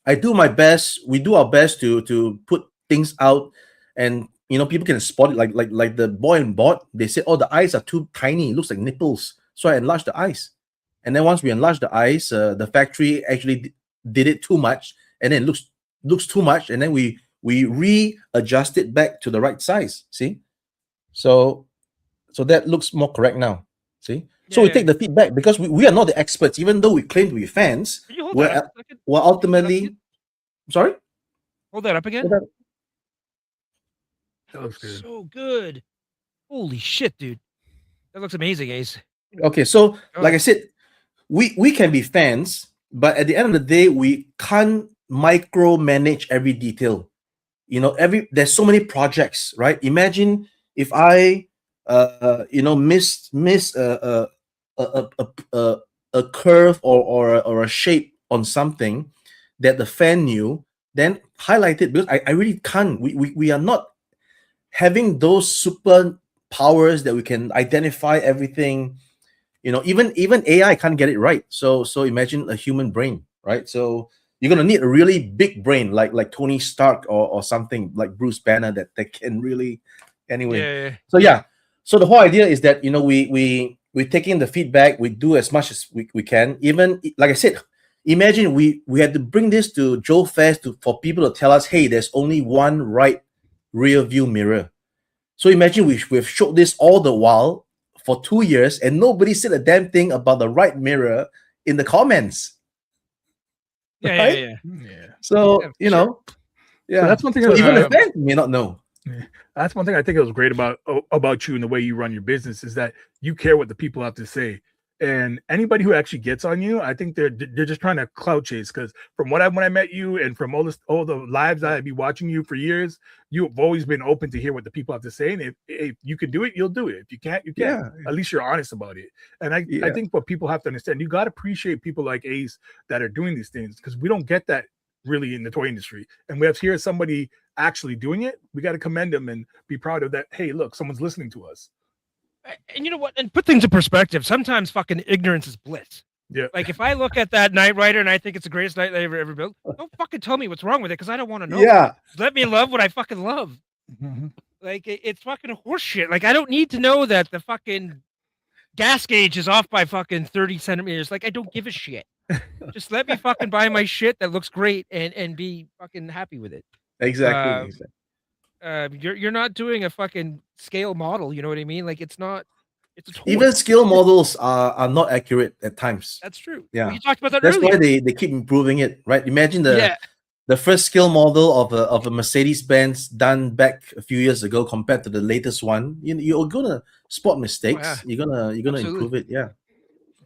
I do my best. We do our best to put things out, and you know, people can spot it. Like the boy and bot, they say, oh, the eyes are too tiny. It looks like nipples. So I enlarged the eyes, and then once we enlarged the eyes, the factory actually did it too much, and then it looks too much, and then we readjust it back to the right size. See, so that looks more correct now. See. So we Yeah. take the feedback because we are not the experts, even though we claim to be fans. Can you hold We're, that up a second? we're ultimately, sorry? Hold that up again. Hold that- That looks good. So good. Holy shit, dude. That looks amazing, Ace. Okay, so Go like I ahead. said, we can be fans, but at the end of the day, we can't micromanage every detail. You know, there's so many projects, right? Imagine if I miss a curve or a shape on something that the fan knew, then highlight it, because I really can't. We are not having those super powers that we can identify everything. You know, even AI can't get it right. So imagine a human brain, right? So you're gonna need a really big brain, like Tony Stark or something like Bruce Banner that can really. Anyway, Yeah. so yeah, so the whole idea is that, you know, we take in the feedback, we do as much as we can. Even like I said, imagine we had to bring this to Joe Fest for people to tell us, hey, there's only one right rear view mirror. So imagine we've showed this all the while for 2 years and nobody said a damn thing about the right mirror in the comments. Yeah. Right? Yeah. Yeah. So Yeah, you sure. know, yeah. So that's one thing. So even the um, fans may not know. That's one thing I think it was great about you and the way you run your business is that you care what the people have to say. And anybody who actually gets on you, I think they're just trying to clout chase. Because from when I met you and from all the lives I've been watching you for years, you've always been open to hear what the people have to say. And if you can do it, you'll do it. If you can't, you can't. Yeah. At least you're honest about it. And I think what people have to understand, you got to appreciate people like Ace that are doing these things, because we don't get that really in the toy industry. And we have here somebody actually doing it. We got to commend them and be proud of that. Hey, look, someone's listening to us. And you know what? And put things in perspective. Sometimes fucking ignorance is bliss. Yeah. Like if I look at that Knight Rider and I think it's the greatest Knight Rider ever built, don't fucking tell me what's wrong with it, because I don't want to know. Yeah. Let me love what I fucking love. Like it's fucking horseshit. Like I don't need to know that the fucking gas gauge is off by fucking 30 centimeters. Like I don't give a shit. Just let me fucking buy my shit that looks great and be fucking happy with it. Exactly. You're not doing a fucking scale model, you know what I mean? Like it's not. It's a toy. Even scale models are not accurate at times. That's true. Yeah. You talked about that That's earlier. why they keep improving it, right? Imagine Yeah. the first scale model of a Mercedes-Benz done back a few years ago compared to the latest one. You're gonna spot mistakes. yeah. You're gonna Absolutely. improve it. Yeah.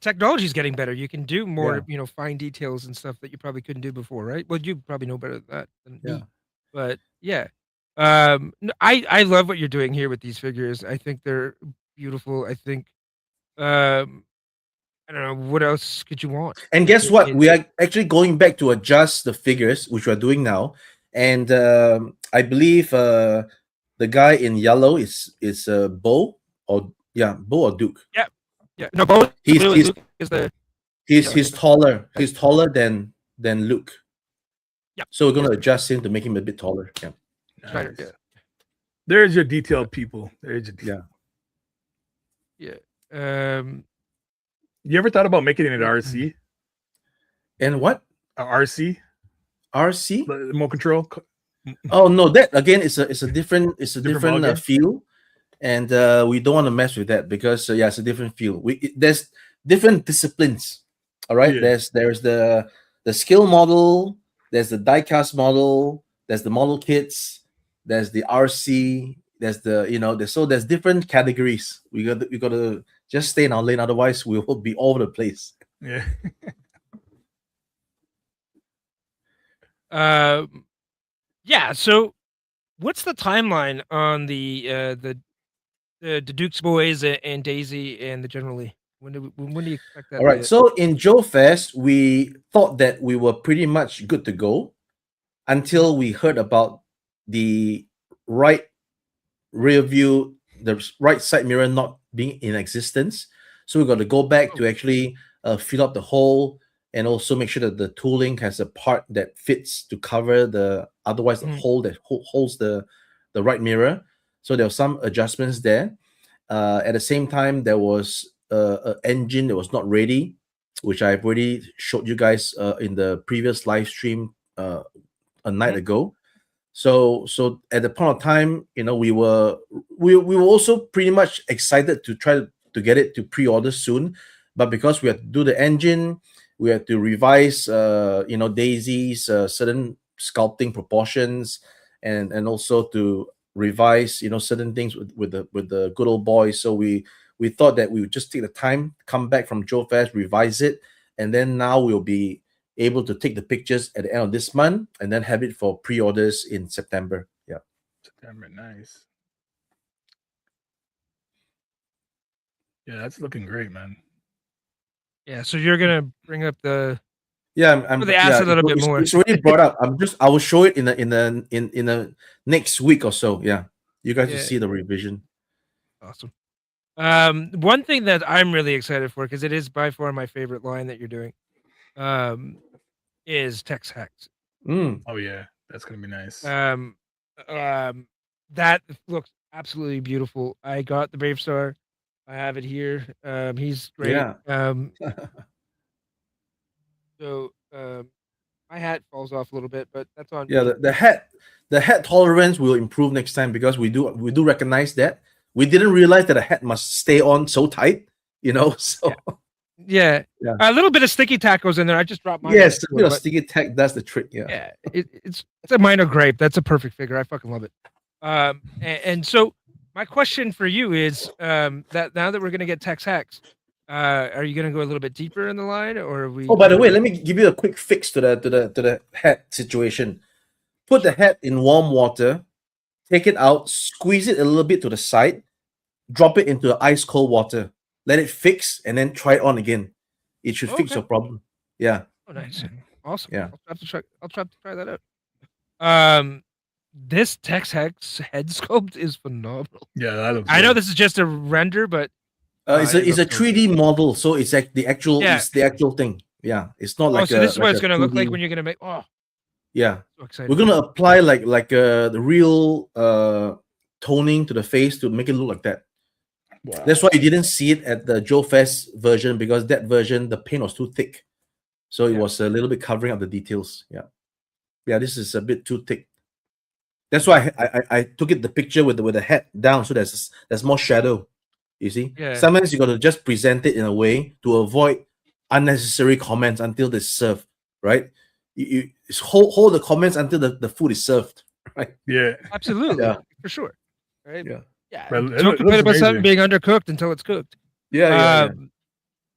technology's getting better. You can do more, Yeah. fine details and stuff that you probably couldn't do before, right? Well, you probably know better than that than Yeah. me, but yeah. I love what you're doing here with these figures. I think they're beautiful. I think, um, I don't know what else could you want. And guess what? It, We are actually going back to adjust the figures, which we're doing now. And I believe the guy in yellow is Bo or Bo or Duke. yeah, no, both He's blue and he's Luke is the he's taller. He's taller than Luke. Yeah. So we're gonna adjust him to make him a bit taller. Yeah. Schneider. Nice. There's your detailed people. There's your Yeah. You ever thought about making it an RC? And what? A RC? RC? Remote control? Oh no, that again is a different ballgame? feel, and we don't want to mess with that because it's a different feel. There's different disciplines. All right, Yeah. there's the skill model, there's the diecast model, there's the model kits, there's the RC, there's there's different categories. We got to just stay in our lane, otherwise we will be all over the place. Yeah. Yeah. So, what's the timeline on the Duke's Boys and Daisy and the General Lee? When do you expect that? All right. So in Joe Fest, we thought that we were pretty much good to go until we heard about the right rear view, the right side mirror not being in existence. So we got to go back to actually fill up the hole and also make sure that the tooling has a part that fits to cover the hole that holds the right mirror. So there were some adjustments there. At the same time, there was an engine that was not ready, which I've already showed you guys in the previous live stream a night ago. So at the point of time, we were also pretty much excited to try to get it to pre-order soon, but because we had to do the engine, we had to revise Daisy's certain sculpting proportions, and also to revise certain things with the good old boys. So we thought that we would just take the time, come back from Joe Fest, revise it, and then now we'll be able to take the pictures at the end of this month and then have it for pre-orders in September. Yeah. September, nice. Yeah, that's looking great, man. Yeah, so you're gonna bring up the I'm the ass a little bit more. It's already brought up. I will show it in the next week or so. Yeah, you guys will see the revision. Awesome. One thing that I'm really excited for, because it is by far my favorite line that you're doing, is Tex Hex. Oh yeah, that's gonna be nice. That looks absolutely beautiful. I got the Brave Star. I have it here. He's great. Yeah. So my hat falls off a little bit, but that's on. Yeah, the hat tolerance will improve next time because we do recognize that. We didn't realize that a hat must stay on so tight, So yeah. A little bit of sticky tack goes in there. I just dropped mine. Yes, a bit of sticky tack. That's the trick. Yeah. It's a minor grape. That's a perfect figure. I fucking love it. And so my question for you is that now that we're gonna get Tex Hex, are you gonna go a little bit deeper in the line, or are we? Oh, by the way, let me give you a quick fix to the hat situation. Put the hat in warm water, take it out, squeeze it a little bit to the side, drop it into ice cold water, let it fix, and then try it on again. It should fix your problem. Yeah. Oh, nice. Awesome. Yeah. I'll try to try that out. This Tex Hex head sculpt is phenomenal. Yeah, that looks I know this is just a render, but it's a 3D model, so it's like the actual thing. Yeah, it's not like. So this is what it's gonna look like when you're gonna make. Oh, yeah. So excited. We're gonna apply like the real toning to the face to make it look like that. Wow. That's why you didn't see it at the Joe Fest version, because that version the paint was too thick, so it was a little bit covering up the details. Yeah, this is a bit too thick. That's why I took the picture with the head down, so there's more shadow. You see, sometimes you got to just present it in a way to avoid unnecessary comments until they serve. Right? You hold the comments until the food is served. Right? Yeah, absolutely, for sure. Right? Yeah. Don't complain about something being undercooked until it's cooked. Yeah.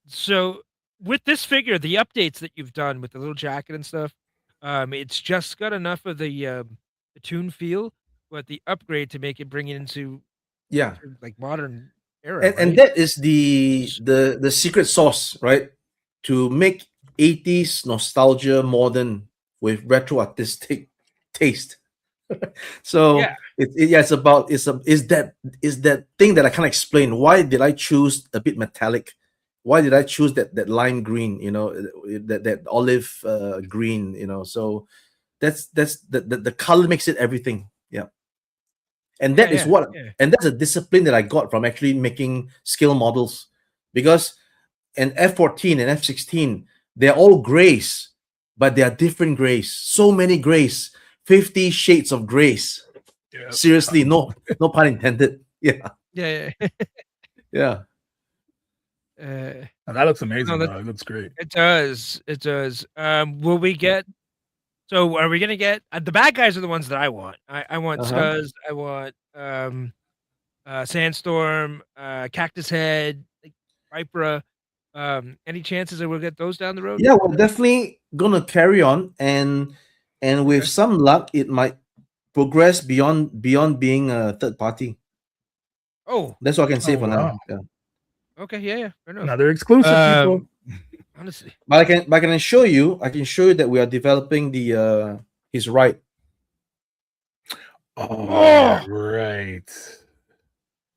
So with this figure, the updates that you've done with the little jacket and stuff, it's just got enough of the toon feel, but the upgrade to make it bring it into Yeah, like modern era, and right? that is the secret sauce, right? To make 80s nostalgia modern with retro artistic taste. So Yeah, yeah, is that thing that I can't explain. Why did I choose a bit metallic? Why did I choose that lime green? That olive green. So that's the color makes it everything. Yeah, and yeah, that is yeah, what yeah. and that's a discipline that I got from actually making scale models, because in F14 and F16 they're all grays, but they are different grays. So many grays, 50 shades of grays. Yeah. Seriously, no pun intended. Yeah, Yeah, yeah. yeah. That looks No, amazing, that though. It looks great. it does. It does. Will we get so are we gonna get the bad guys are the ones that I want. I want Uh-huh. Scuzz, I want Sandstorm, Cactus Head, like Vipera. Any chances that we'll get those down the road? Yeah, we're definitely gonna carry on, and with Okay. some luck, it might progress beyond being a third party. Oh, That's what I can say Oh, for wow. now. Yeah. okay, yeah, fair enough. Another exclusive, people. Honestly. But I can show you that we are developing the his right. Oh, Oh, right.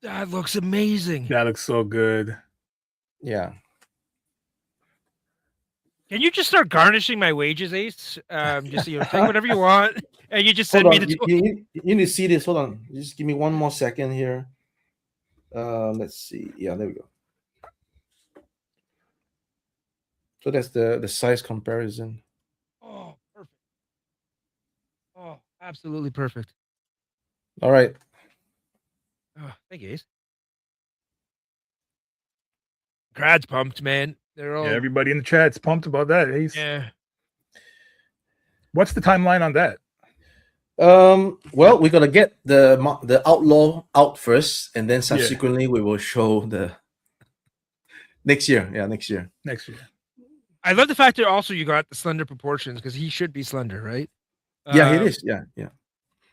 that looks amazing. That looks so good. Yeah. Can you just start garnishing my wages, Ace? Just take whatever you want, and you just Hold send me on. the toy. You need to see this. Hold on. Just give me one more second here. Let's see. Yeah, there we go. So that's the size comparison. Oh, perfect. Oh, absolutely perfect. All right. Oh, thank you, Ace. Crowd's pumped, man. They're Yeah, all everybody in the chat's pumped about that. Ace. yeah. What's the timeline on that? Well, we're gonna get the outlaw out first, and then subsequently we will show the next year. Yeah, next year. Next year. I love the fact that also you got the slender proportions because he should be slender, right? Yeah, it is. Yeah, yeah.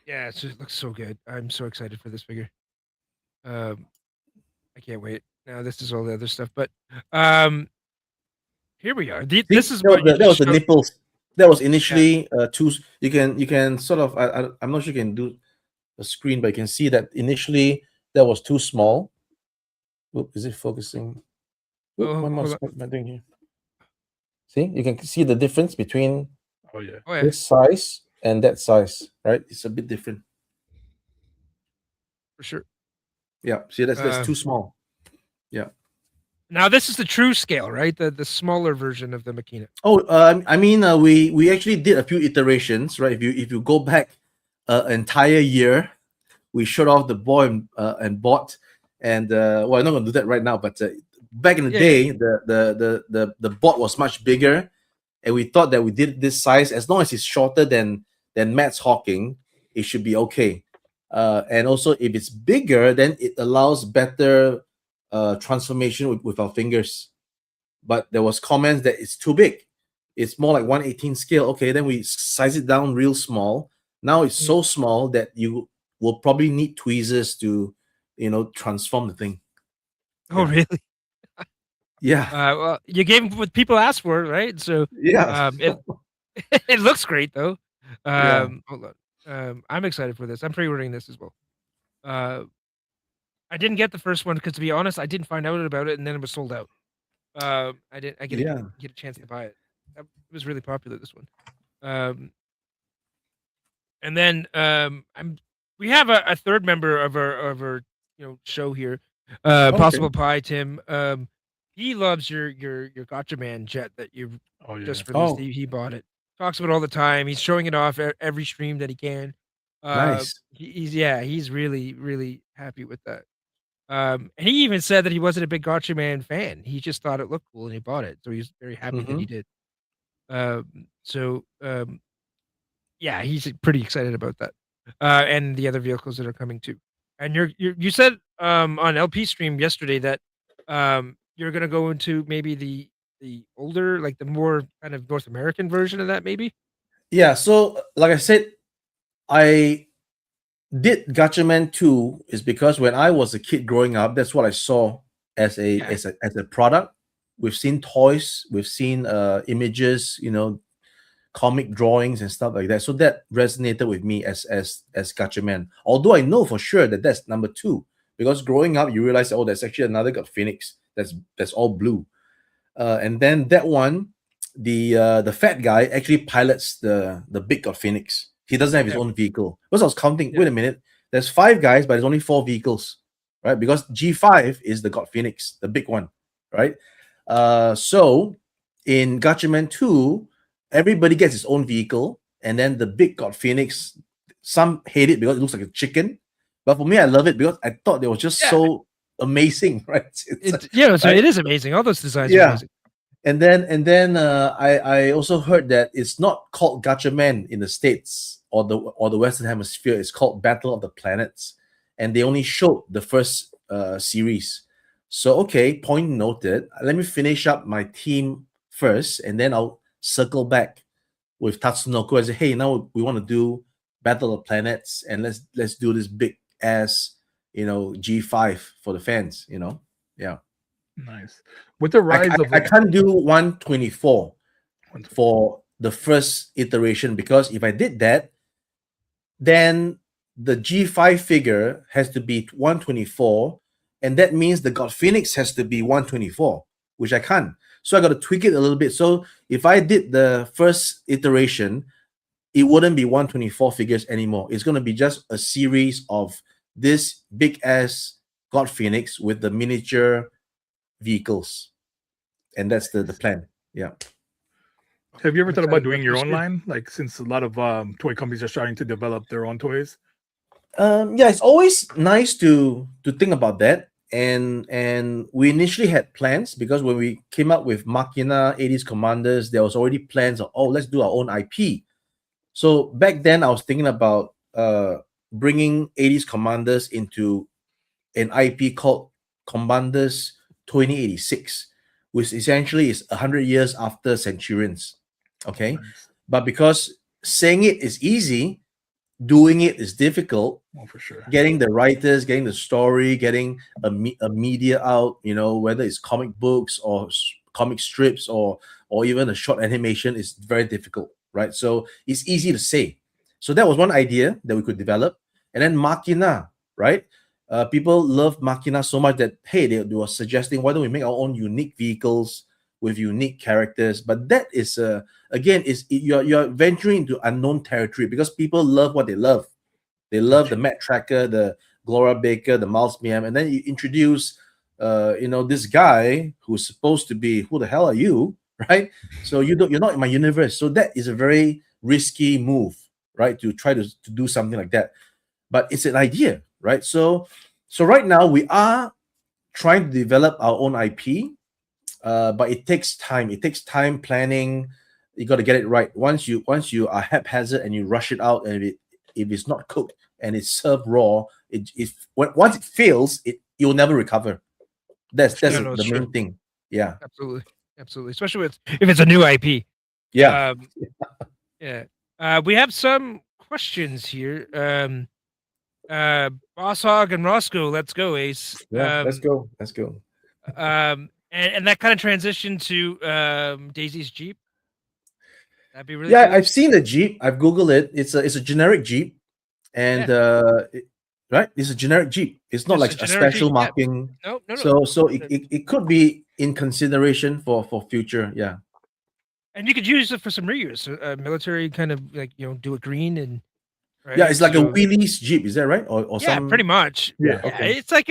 Yeah, it looks so good. I'm so excited for this figure. I can't wait. Now this is all the other stuff, but here we are. This See, is what you that was just the showed. nipples. That was Yeah. initially two. You can sort of. I'm not sure you can do the screen, but you can see that initially that was too small. Oop, is it focusing? Oop, Oh, hold on. what am I doing here? See, you can see the difference between Oh, yeah. Oh yeah, this size and that size, right? It's a bit different. for sure. Yeah, see, that's too small. Yeah. Now this is the true scale, right? The smaller version of the Makina. Oh, I mean, we actually did a few iterations, right? If you go back an entire year, we showed off the boy and bot, and well, I'm not gonna do that right now, but back in the Yeah, day, the bot was much bigger, and we thought that we did this size as long as it's shorter than Matt's Hawking, it should be okay. And also, if it's bigger, then it allows better transformation with our fingers. But there was comments that it's too big. It's more like 1/18 scale. Okay, then we size it down real small. Now it's so small that you will probably need tweezers to, transform the thing. Oh Yeah. really? Yeah. Well, you gave them what people asked for, right? So Yeah. it it looks great though. Yeah. Hold on. I'm excited for this. I'm pre-ordering this as well. Uh, I didn't get the first one because to be honest, I didn't find out about it and then it was sold out. I didn't. I Yeah. get a chance to buy it. It was really popular. This one. Um, and then we have a third member of our show here. Okay. Possible Pie Tim. He loves your Gotcha Man jet that you Oh, yeah. just released. Oh, He bought it. Talks about it all the time. He's showing it off every stream that he can. nice. He's really happy with that. And he even said that he wasn't a big Gotcha Man fan. He just thought it looked cool and he bought it. So he's very happy that he Mm-hmm. did. Yeah, he's pretty excited about that. And the other vehicles that are coming too. And you said on LP stream yesterday that you're gonna go into maybe the older, like the more kind of North American version of that, maybe. Yeah. So, like I said, I did Gatchaman 2 is because when I was a kid growing up, that's what I saw as a Yeah. as a product. We've seen toys, we've seen images, comic drawings and stuff like that. So that resonated with me as Gatchaman. Although I know for sure that that's number 2, because growing up you realize, oh, there's actually another God Phoenix that's all blue. And then that one, the fat guy actually pilots the big God Phoenix. He doesn't have his Yeah. own vehicle. Because I was counting, Yeah. wait a minute, there's 5 guys, but there's only 4 vehicles, right? Because G5 is the God Phoenix, the big one, right? So in Gatchaman 2, everybody gets his own vehicle, and then the big God Phoenix, some hate it because it looks like a chicken. But for me, I love it because I thought it was just Yeah. so amazing, right? So right? it is amazing. All those designs are Yeah. amazing. And then I also heard that it's not called Gatchaman in the States or the Western Hemisphere. It's called Battle of the Planets, and they only showed the first series. So okay, point noted. Let me finish up my team first, and then I'll circle back with Tatsunoko and say, hey, now we want to do Battle of Planets, and let's do this big ass G5 for the fans. Yeah. Nice. With the rise of I can't do 124 for the first iteration, because if I did that, then the G5 figure has to be 124, and that means the God Phoenix has to be 124, which I can't. So I got to tweak it a little bit. So if I did the first iteration, it wouldn't be 124 figures anymore. It's going to be just a series of this big ass God Phoenix with the miniature vehicles, and that's the plan. Yeah. Have you ever I'm thought excited about about doing your this own year. line? Like, since a lot of toy companies are starting to develop their own toys. Yeah, it's always nice to think about that. And we initially had plans, because when we came up with Machina 80s Commanders, there was already plans of, oh, let's do our own IP. So back then I was thinking about bringing 80s Commanders into an IP called Commanders 2086, which essentially is 100 years after Centurions. Okay. Nice. But because saying it is easy, doing it is difficult. Oh, for sure. Getting the writers, getting the story, getting a media out, whether it's comic books or comic strips or even a short animation, is very difficult, right? So it's easy to say. So that was one idea that we could develop. And then Machina, right? People love Machina so much that, hey, they were suggesting, why don't we make our own unique vehicles with unique characters? But that is again, you're venturing into unknown territory, because people love what they love. They love the Matt Tracker, the Gloria Baker, the Miles Miam, and then you introduce this guy who's supposed to be, who the hell are you, right? So you're not in my universe. So that is a very risky move, right? To try to do something like that. But it's an idea, right? So right now we are trying to develop our own IP, but it takes time. It takes time planning. You got to get it right. Once you are haphazard and you rush it out, and if it's not cooked and it's served raw, once it fails, you'll never recover. That's No, the true. main thing. Yeah. Absolutely, especially if it's a new IP. Yeah. Yeah. We have some questions here. Boss Hog and Roscoe, let's go, Ace. Yeah. Let's go. And that kind of transition to Daisy's Jeep. That'd be really Yeah, cool. I've seen the Jeep. I've Googled it. It's a generic Jeep, and right, it's a generic Jeep. It's not like a special Jeep, marking. Yeah. No. So it could be in consideration for future. Yeah. And you could use it for some reuse, military kind of, like, do it green and. Right? Yeah, it's like a wheelies Jeep. Is that right? Or yeah, some... pretty much. Yeah. Okay. It's like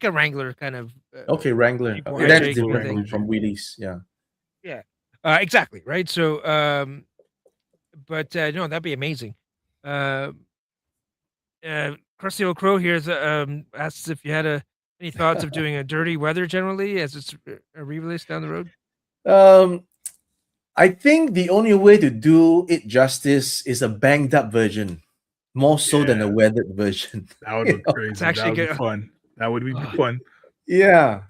a Wrangler kind of. Okay, Wrangler. Jeep Okay, that's YJ different thing. from wheelies. Yeah. Yeah. Exactly. Right. So, but no, that'd be amazing. Crusty Old Crow here asks if you had any thoughts of doing a Dirty Weather generally, as it's a re-release down the road. I think the only way to do it justice is a banged up version, more so than a weathered version. That would look crazy. It's actually that would be fun. That would be fun. Yeah.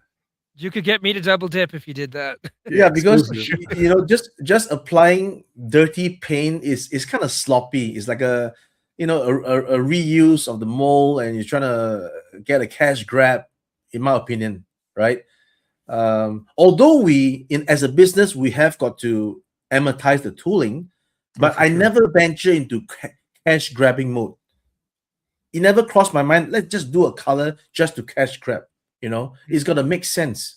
You could get me to double dip if you did that. Yeah, because exclusive. just applying dirty paint is kind of sloppy. It's like a a reuse of the mold, and you're trying to get a cash grab, in my opinion, right? Although we in as a business we have got to amortize the tooling, but for I sure. never venture into cash grabbing mode. It never crossed my mind. Let's just do a color just to cash grab. It's got to make sense.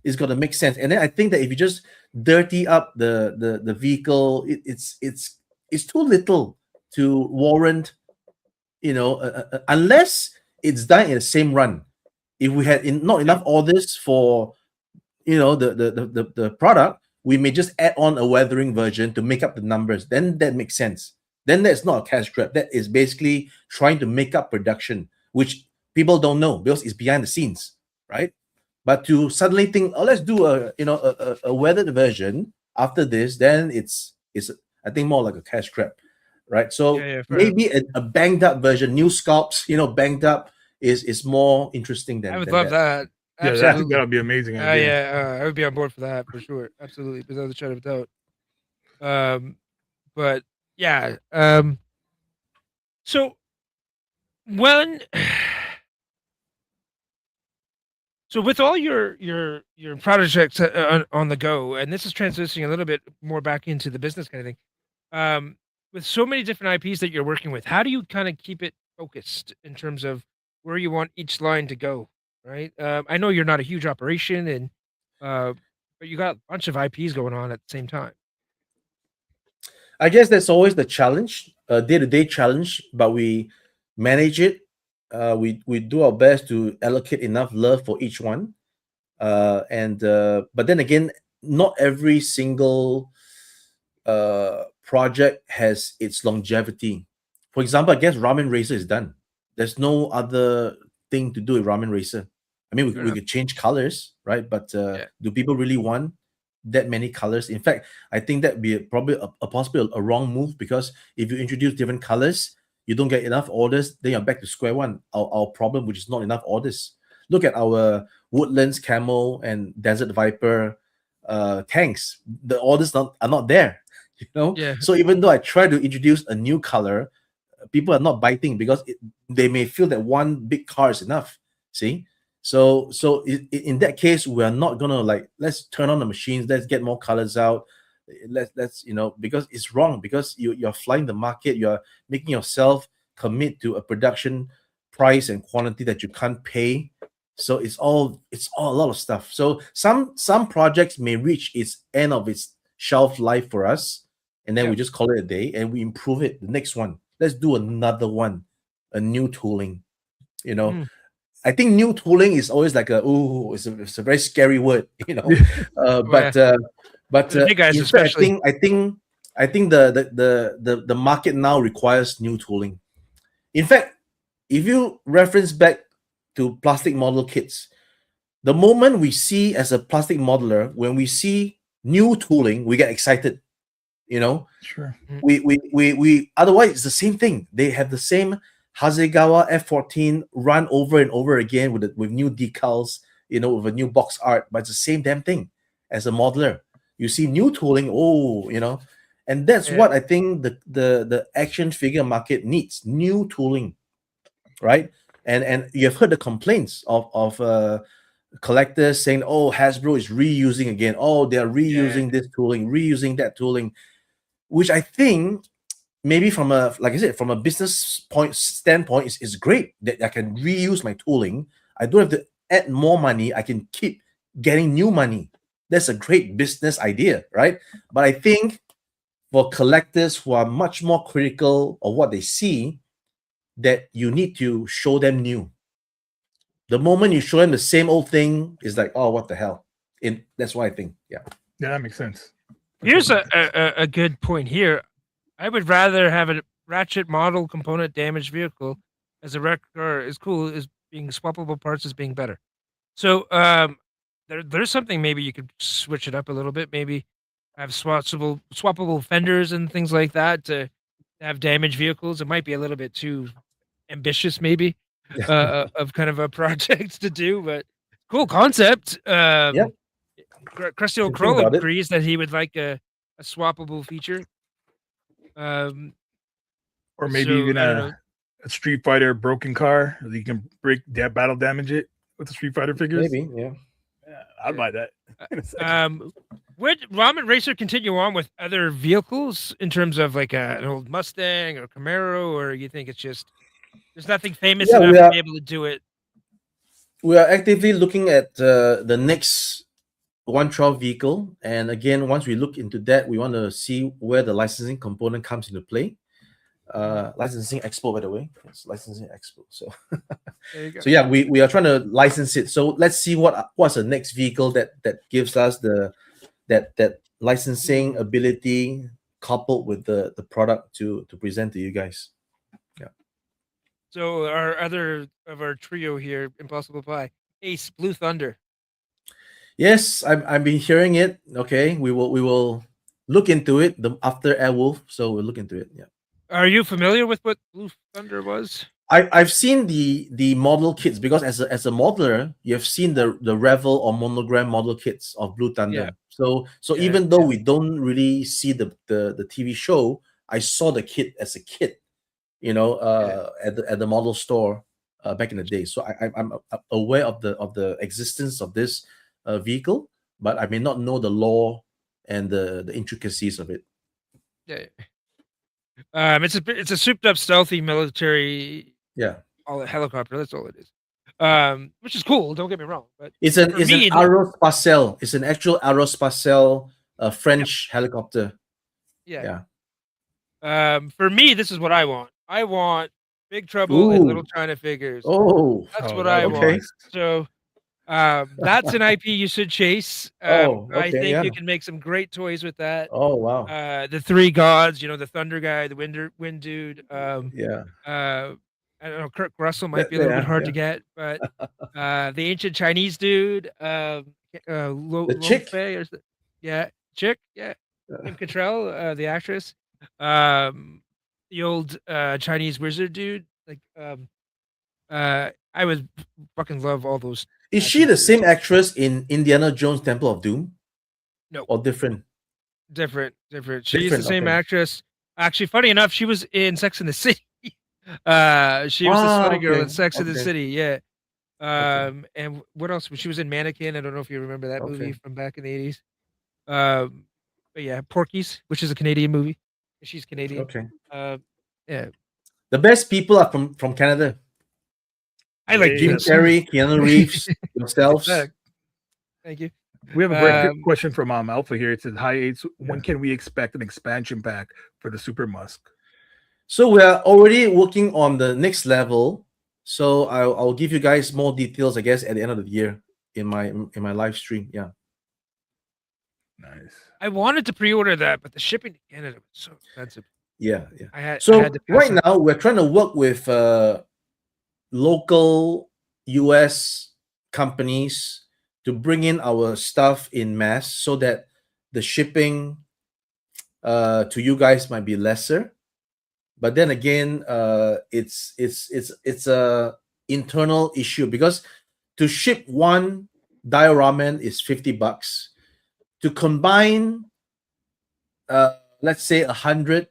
It's got to make sense. And then I think that if you just dirty up the vehicle, it's too little to warrant, unless it's done in the same run. If we had not enough orders for the product, we may just add on a weathering version to make up the numbers. Then that makes sense. Then that's not a cash grab. That is basically trying to make up production, which people don't know because it's behind the scenes, right? But to suddenly think, oh, let's do a weathered version after this, then it's I think more like a cash grab, right? So Yeah, maybe a banged up version, new sculpts, banged up is more interesting than I would than love that. that. Yeah, I think Absolutely. that'll be amazing idea. Yeah, I would be on board for that for sure. Absolutely, without a shadow of a doubt. But yeah. So when so with all your projects on the go, and this is transitioning a little bit more back into the business kind of thing. With so many different IPs that you're working with, how do you kind of keep it focused in terms of where you want each line to go? Right. I know you're not a huge operation, and but you got a bunch of IPs going on at the same time. I guess that's always the challenge, a day-to-day challenge, but we manage it. We do our best to allocate enough love for each one, and but then again, not every single project has its longevity. For example, I guess Ramen Racer is done. There's no other thing to do with Ramen Racer. I mean, we could change colors, right? But Yeah. do people really want that many colors? In fact, I think that would be probably possibly a wrong move, because if you introduce different colors, you don't get enough orders, then you're back to square one. Our problem, which is not enough orders. Look at our Woodlands Camel and Desert Viper tanks. The orders are not there. Yeah. So even though I try to introduce a new color, people are not biting because they may feel that one big car is enough. See, so in that case, we are not gonna let's turn on the machines, let's get more colors out, let's because it's wrong, because you're flying the market, you're making yourself commit to a production price and quantity that you can't pay. So it's all a lot of stuff. So some projects may reach its end of its shelf life for us, and then we just call it a day and we improve it. The next one, let's do another one, a new tooling. I think new tooling is always like it's a very scary word, but The big guys in fact, especially. I think the market now requires new tooling. In fact, if you reference back to plastic model kits, the moment we see, as a plastic modeler, when we see new tooling, we get excited. Sure. We otherwise it's the same thing. They have the same Hasegawa F14 run over and over again with new decals, with a new box art, but it's the same damn thing. As a modeler, you see new tooling, and that's what I think the action figure market needs: new tooling, right? And you have heard the complaints of collectors saying, "Oh, Hasbro is reusing again. Oh, they are reusing this tooling, reusing that tooling," which I think maybe from a business standpoint is great that I can reuse my tooling. I don't have to add more money. I can keep getting new money. That's a great business idea, right? But I think for collectors who are much more critical of what they see, that you need to show them new. The moment you show them the same old thing, is like, oh, what the hell? That's what I think. Yeah, that makes sense. Here's a good point here. I would rather have a ratchet model component damaged vehicle as a wreck car as cool as being swappable parts as being better. So there's something maybe you could switch it up a little bit. Maybe have swappable fenders and things like that to have damaged vehicles. It might be a little bit too ambitious, maybe, of kind of a project to do, but Cool concept. Yep. Crusty old If you think Crow about it. agrees that he would like a swappable feature. Um, Or maybe so even I don't know. a Street Fighter broken car that you can break that battle damage it with the Street Fighter figures. Maybe, yeah. Yeah, I'd buy that. In a second. Would Ramen Racer continue on with other vehicles in terms of like an old Mustang or Camaro, or you think it's just there's nothing famous Yeah, enough to be able to do it? we are actively looking at the next 112 vehicle, and again, once we look into that, we want to see where the licensing component comes into play. Licensing expo, by the way, it's licensing expo. So, There you go. so yeah, we are trying to license it. So let's see what's the next vehicle that gives us that licensing ability coupled with the product to present to you guys. So our other of our trio here, Impossible Pie, Ace, Blue Thunder. Yes, I've been hearing it. Okay, we will look into it after Airwolf. So we'll look into it. Yeah. Are you familiar with what Blue Thunder was? I've seen the model kits because as a modeler, you've seen the Revel or Monogram model kits of Blue Thunder. So Yeah, even though we don't really see the TV show, I saw the kit as a kit, at the model store back in the day. So I'm aware of the existence of this vehicle, but I may not know the lore and the intricacies of it. Yeah. It's a souped up stealthy military helicopter. That's all it is. Which is cool. Don't get me wrong, but It's an aerospatial. It's an actual aerospatial French helicopter. Yeah. For me, this is what I want. I want Big Trouble in Little China figures. That's what I want. So that's an IP you should chase. I think you can make some great toys with that. Oh wow! The three gods, the Thunder guy, the Wind dude. I don't know. Kurt Russell might be a little bit hard to get, but the ancient Chinese dude, the chick, chick, Kim Cattrall, the actress, the old Chinese wizard dude. Like, I would fucking love all those. Is she the same actress in Indiana Jones Temple of Doom? No, or different? Different. She's the same actress. Actually, funny enough, she was in Sex and the City. She was the slutty girl in Sex and the City. Yeah. And what else? She was in Mannequin. I don't know if you remember that movie from back in the 80s. But yeah, Porky's, which is a Canadian movie. She's Canadian. Okay. Yeah. The best people are from Canada. I like Jim Carrey, Keanu Reeves, yourselves. Thank you. We have a great question from Alpha here. It says, "Hi, Aids. When can we expect an expansion pack for the Super Musk?" So we are already working on the next level. So I'll give you guys more details, I guess, at the end of the year in my live stream. Yeah. Nice. I wanted to pre-order that, but the shipping to Canada was so expensive. Yeah. I had to right now we're trying to work with local US companies to bring in our stuff in mass so that the shipping to you guys might be lesser. But then again, it's a internal issue because to ship one diorama is $50. To combine, let's say 100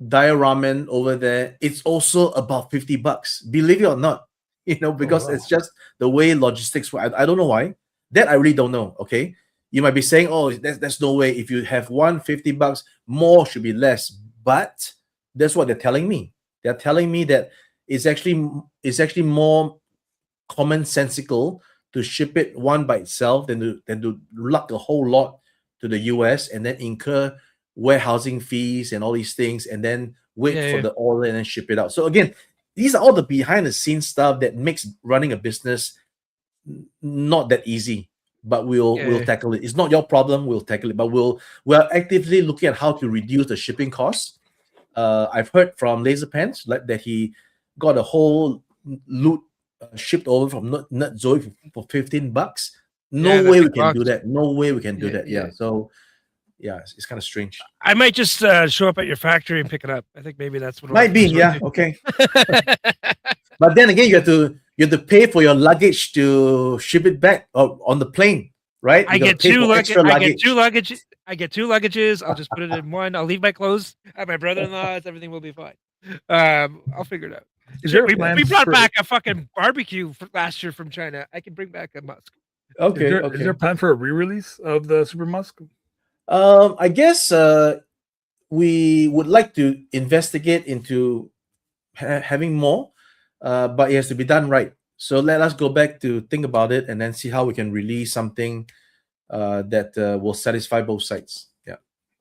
diorama over there, it's also about $50. Believe it or not, because it's just the way logistics work. I don't know why. That I really don't know. Okay, you might be saying, "Oh, there's no way. If you have $150, more should be less." But that's what they're telling me. They're telling me that it's actually more commonsensical to ship it one by itself than to lug a whole lot to the US and then incur warehousing fees and all these things and then wait for the order and then ship it out. So again, these are all the behind the scenes stuff that makes running a business not that easy. But we'll tackle it. It's not your problem. We'll tackle it. But we're actively looking at how to reduce the shipping costs. I've heard from Laser Pants that he got a whole loot shipped over from Nut Zoe for $15. No way we can do that. No way we can do that. Yeah. So yeah, it's kind of strange. I might just show up at your factory and pick it up. I think maybe that's what might be. Yeah. Okay. But then again, you have to you have to pay for your luggage to ship it back or on the plane, right? I You gotta get pay two for luggage. extra I get luggage. two luggage. I get two luggages. I'll just put it in one. I'll leave my clothes at my brother-in-law's. Everything will be fine. I'll figure it out. Is there a We plan brought for, back a fucking barbecue last year from China. I can bring back a musk. Okay, is there a plan for a re-release of the Super Musk? I guess we would like to investigate into having more, but it has to be done right. So let us go back to think about it and then see how we can release something that will satisfy both sides. Yeah.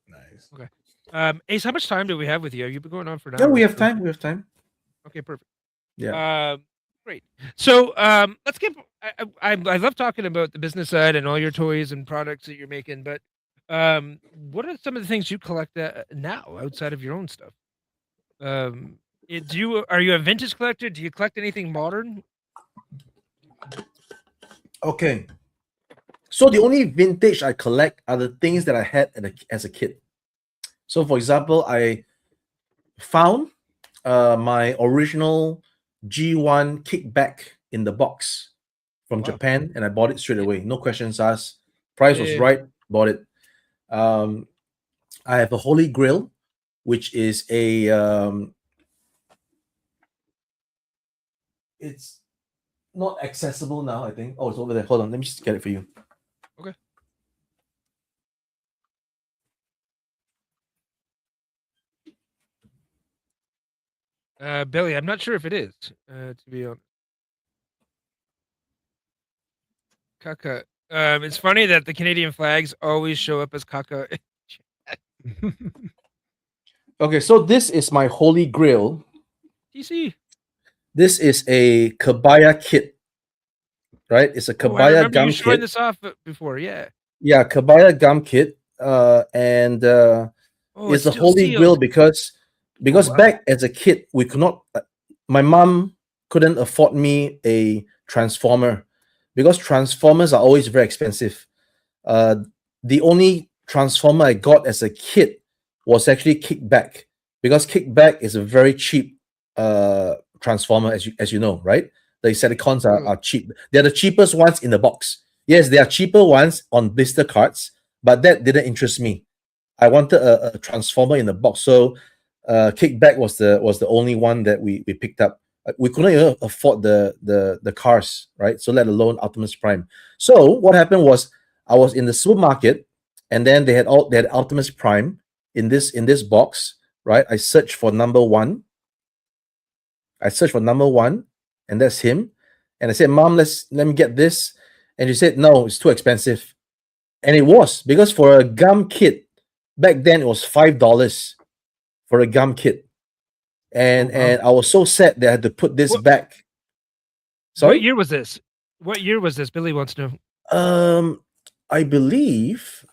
Nice. Okay. Ace, how much time do we have with you? You've been going on for an Yeah, hour. we have time. We have time. Okay, perfect. Yeah. Great. So let's get. I love talking about the business side and all your toys and products that you're making, but what are some of the things you collect now outside of your own stuff? Are you a vintage collector? Do you collect anything modern? Okay. So the only vintage I collect are the things that I had as a kid. So, for example, I found my original G1 kickback in the box from Wow. Japan, and I bought it straight away. No questions asked. Price was Yeah. right. Bought it. I have a Holy Grail, which is a it's not accessible now, I think. Oh, it's over there. Hold on, let me just get it for you. Okay. Billy, I'm not sure if it is, to be honest. Kaka. It's funny that the Canadian flags always show up as Kaka. Okay, so this is my Holy Grail. DC. This is a Kabaya kit, right? It's a Oh, I Kabaya remember you gum showing kit. this off before. Yeah. Yeah, Kabaya gum kit. And Oh, it's it's a still Holy Grail sealed. because wow. back as a kid we could not. My mom couldn't afford me a transformer because transformers are always very expensive. The only transformer I got as a kid was actually Kickback because Kickback is a very cheap transformer, as you know, right? The Decepticons are cheap. They're the cheapest ones in the box. Yes, there are cheaper ones on blister cards, but that didn't interest me. I wanted a transformer in the box, so Kickback was the only one that we picked up. We couldn't even afford the cars, right? So let alone Optimus Prime. So what happened was I was in the supermarket, and then they had Optimus Prime in this box, right? I searched for number one. And that's him. And I said, "Mom, let me get this." And she said, "No, it's too expensive." And it was because for a gum kit back then it was $5 for a gum kit. And I was so sad that I had to put this back. Sorry? What year was this? Billy wants to know. I believe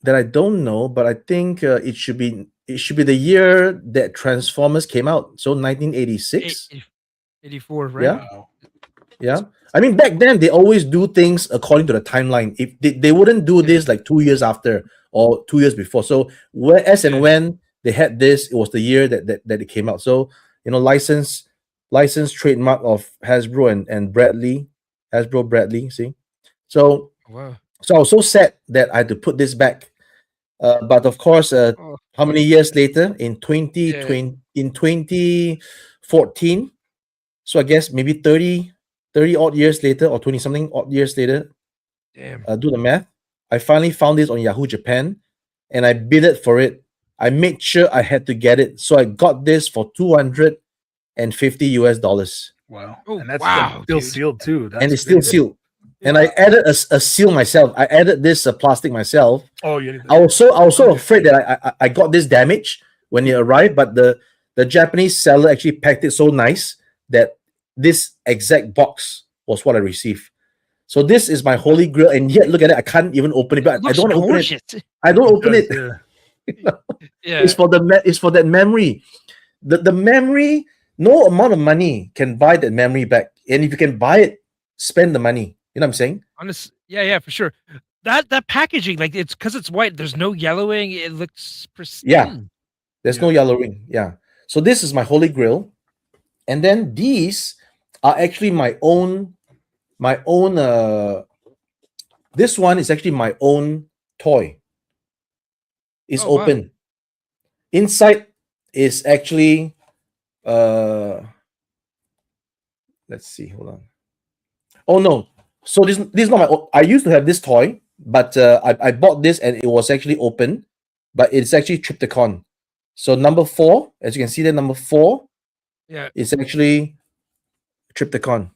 that I don't know, but I think it should be the year that Transformers came out. So 1986. 84, right? Yeah. Yeah. I mean, back then they always do things according to the timeline. If they wouldn't do this like 2 years after or 2 years before. So when they had this, it was the year that it came out. So license trademark of Hasbro and Bradley, Hasbro Bradley. See, so wow. So I was so sad that I had to put this back. But of course, how many years later? In 2014. So I guess maybe 30 odd years later, or 20 something odd years later. Damn. Do the math. I finally found this on Yahoo Japan, and I bid it for it. I made sure I had to get it, so I got this for $250 US. Wow. Oh, and that's wow, still dude. sealed too. And it's still sealed. Yeah. And I added a seal myself. I added this plastic myself. Oh, you need I was so afraid that I got this damage when it arrived, but the Japanese seller actually packed it so nice that this exact box was what I received. So this is my Holy Grail, and yet look at it. I can't even open it. But I don't open it. I don't open it. Yeah. It's for that memory. The memory. No amount of money can buy that memory back. And if you can buy it, spend the money. You know what I'm saying? Honest, yeah, for sure. That packaging, like it's because it's white. There's no yellowing. It looks pristine. Yeah, there's no yellowing. Yeah. So this is my Holy Grail, and then these are actually my own. This one is actually my own toy. It's Oh, wow. open. Inside is actually let's see, hold on. Oh no. So this is not my own. I used to have this toy, but I bought this and it was actually open, but it's actually Triptychon. So number 4, as you can see there, number 4 Yeah. is actually Triptychon.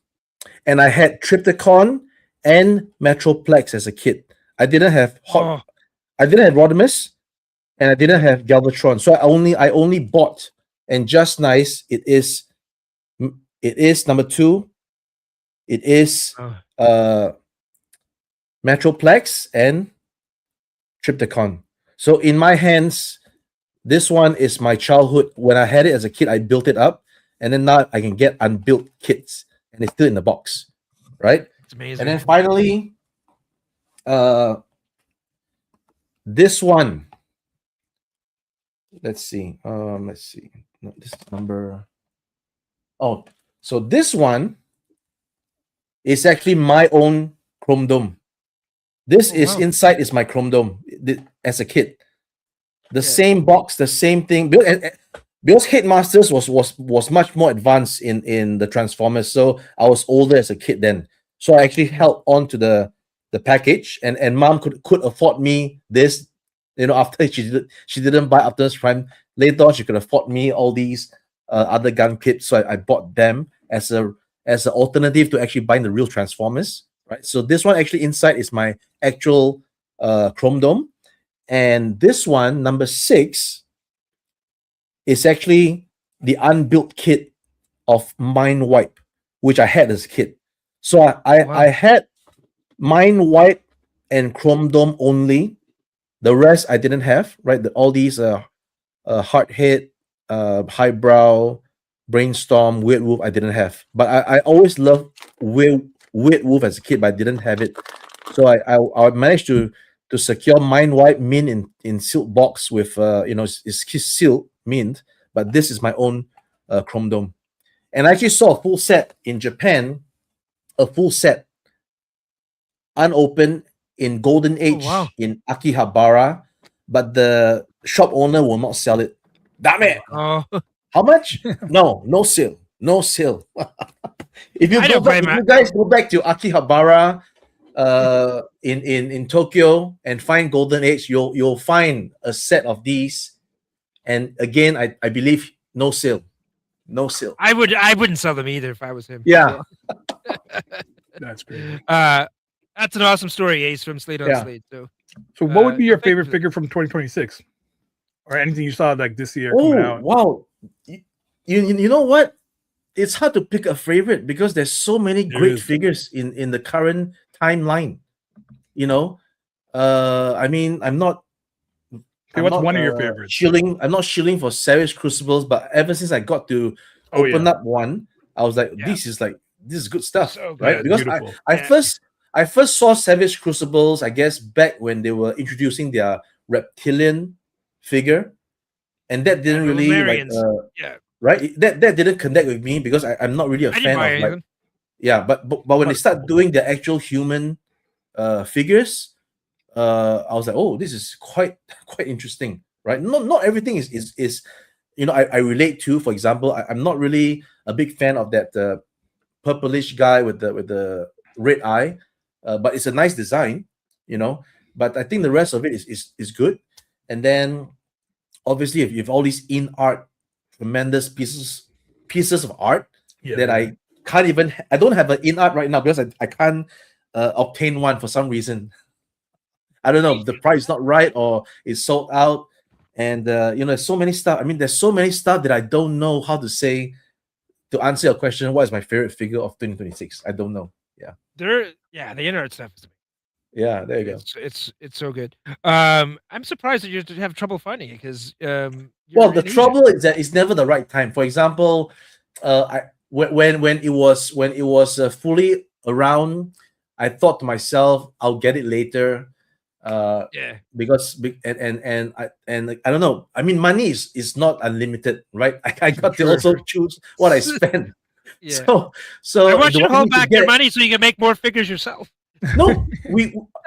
And I had Triptychon and Metroplex as a kid. I didn't have Oh, I didn't have Rodimus, and I didn't have Galvatron. So I only bought, and just nice, it is number 2. It is oh. Metroplex and Triptychon. So in my hands, this one is my childhood. When I had it as a kid, I built it up, and then now I can get unbuilt kits, and it's still in the box, right? It's amazing. And then finally, this one. Let's see. Let's see. No, this number. Oh, so this one is actually my own Chrome Dome. This is wow. inside is my Chrome Dome as a kid. The Yeah. same box, the same thing. Because Headmasters was much more advanced in the Transformers, so I was older as a kid then. So I actually held on to the package, and mom could afford me this. After she didn't buy Optimus Prime. Later on, she could afford me all these other gun kits, so I bought them as an alternative to actually buying the real Transformers. Right. So this one actually inside is my actual Chrome Dome, and this one number 6 is actually the unbuilt kit of Mind Wipe, which I had as a kid. So I had Mind Wipe and Chrome Dome only. The rest I didn't have, right? All these Hardhead, Highbrow, Brainstorm, Weird Wolf, I didn't have. But I always loved Weird Wolf as a kid, but I didn't have it. So I managed to secure Mind Wipe mint in sealed box with it's sealed mint, but this is my own Chrome Dome. And I actually saw a full set in Japan, a full set unopened in Golden Age in Akihabara, but the shop owner will not sell it. Damn it! Oh. How much? No sale. No sale. If you guys go back to Akihabara in Tokyo and find Golden Age, you'll find a set of these. And again, I believe no sale. No sale. I wouldn't sell them either if I was him. Yeah. That's great. That's an awesome story, Ace, from Slate on Slate. So what would be your favorite figure from 2026? Or anything you saw like this year coming out? Wow. You know what? It's hard to pick a favorite because there's so many great figures in the current timeline. I mean, what's one of your favorites? I'm not shilling for Savage Crucibles, but ever since I got to open up one, I was like, this is good stuff, right? Because I first saw Savage Crucibles, I guess, back when they were introducing their reptilian figure, and that didn't really right. That didn't connect with me because I'm not really a fan of but when they start doing the actual human figures, I was like, oh, this is quite interesting, right? Not everything is I relate to. For example, I'm not really a big fan of that purplish guy with the red eye, but it's a nice design, But I think the rest of it is good. And then obviously, if you have all these in art, tremendous pieces of art that I can't even. I don't have an in art right now because I can't obtain one for some reason. I don't know, the price is not right or it's sold out, and there's so many stuff. I mean, there's so many stuff that I don't know how to say to answer your question. What is my favorite figure of 2026? I don't know. The in-art stuff is there you go. It's so good. I'm surprised that you have trouble finding it because the trouble is that it's never the right time. For example, when it was fully around, I thought to myself, I'll get it later. Because and I don't know. I mean, money is not unlimited, right? I got to also choose what I spend. Yeah. So I want do you to I hold need to back your get money so you can make more figures yourself. no?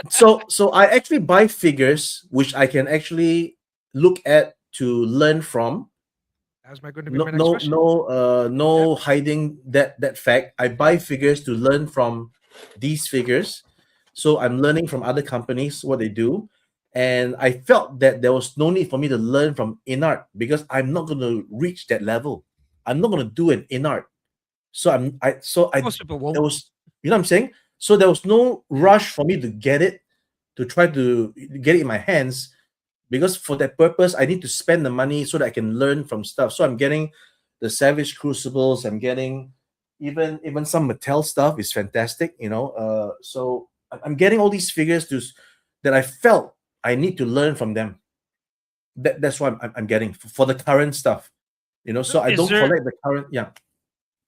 So I actually buy figures which I can actually look at to learn from. That was going to be No, my next no, question. no hiding that fact. I buy figures to learn from these figures, so I'm learning from other companies what they do, and I felt that there was no need for me to learn from in-art because I'm not going to reach that level. I'm not going to do an in-art, so I Most people won't. there was, you know what I'm saying. So there was no rush for me to get it, to try to get it in my hands, because for that purpose I need to spend the money so that I can learn from stuff. So I'm getting the Savage Crucibles. I'm getting even some Mattel stuff is fantastic. So I'm getting all these figures that I felt I need to learn from them. That's why I'm getting for the current stuff. So I Is don't there collect the current. Yeah.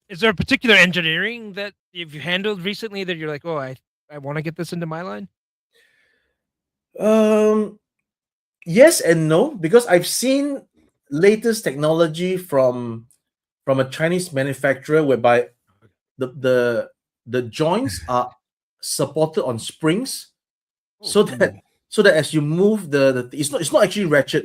is there a particular engineering that you've handled recently that you're like, oh, I want to get this into my line? Um. Yes and no, because I've seen latest technology from a Chinese manufacturer whereby the joints are supported on springs, so that as you move the it's not actually ratchet.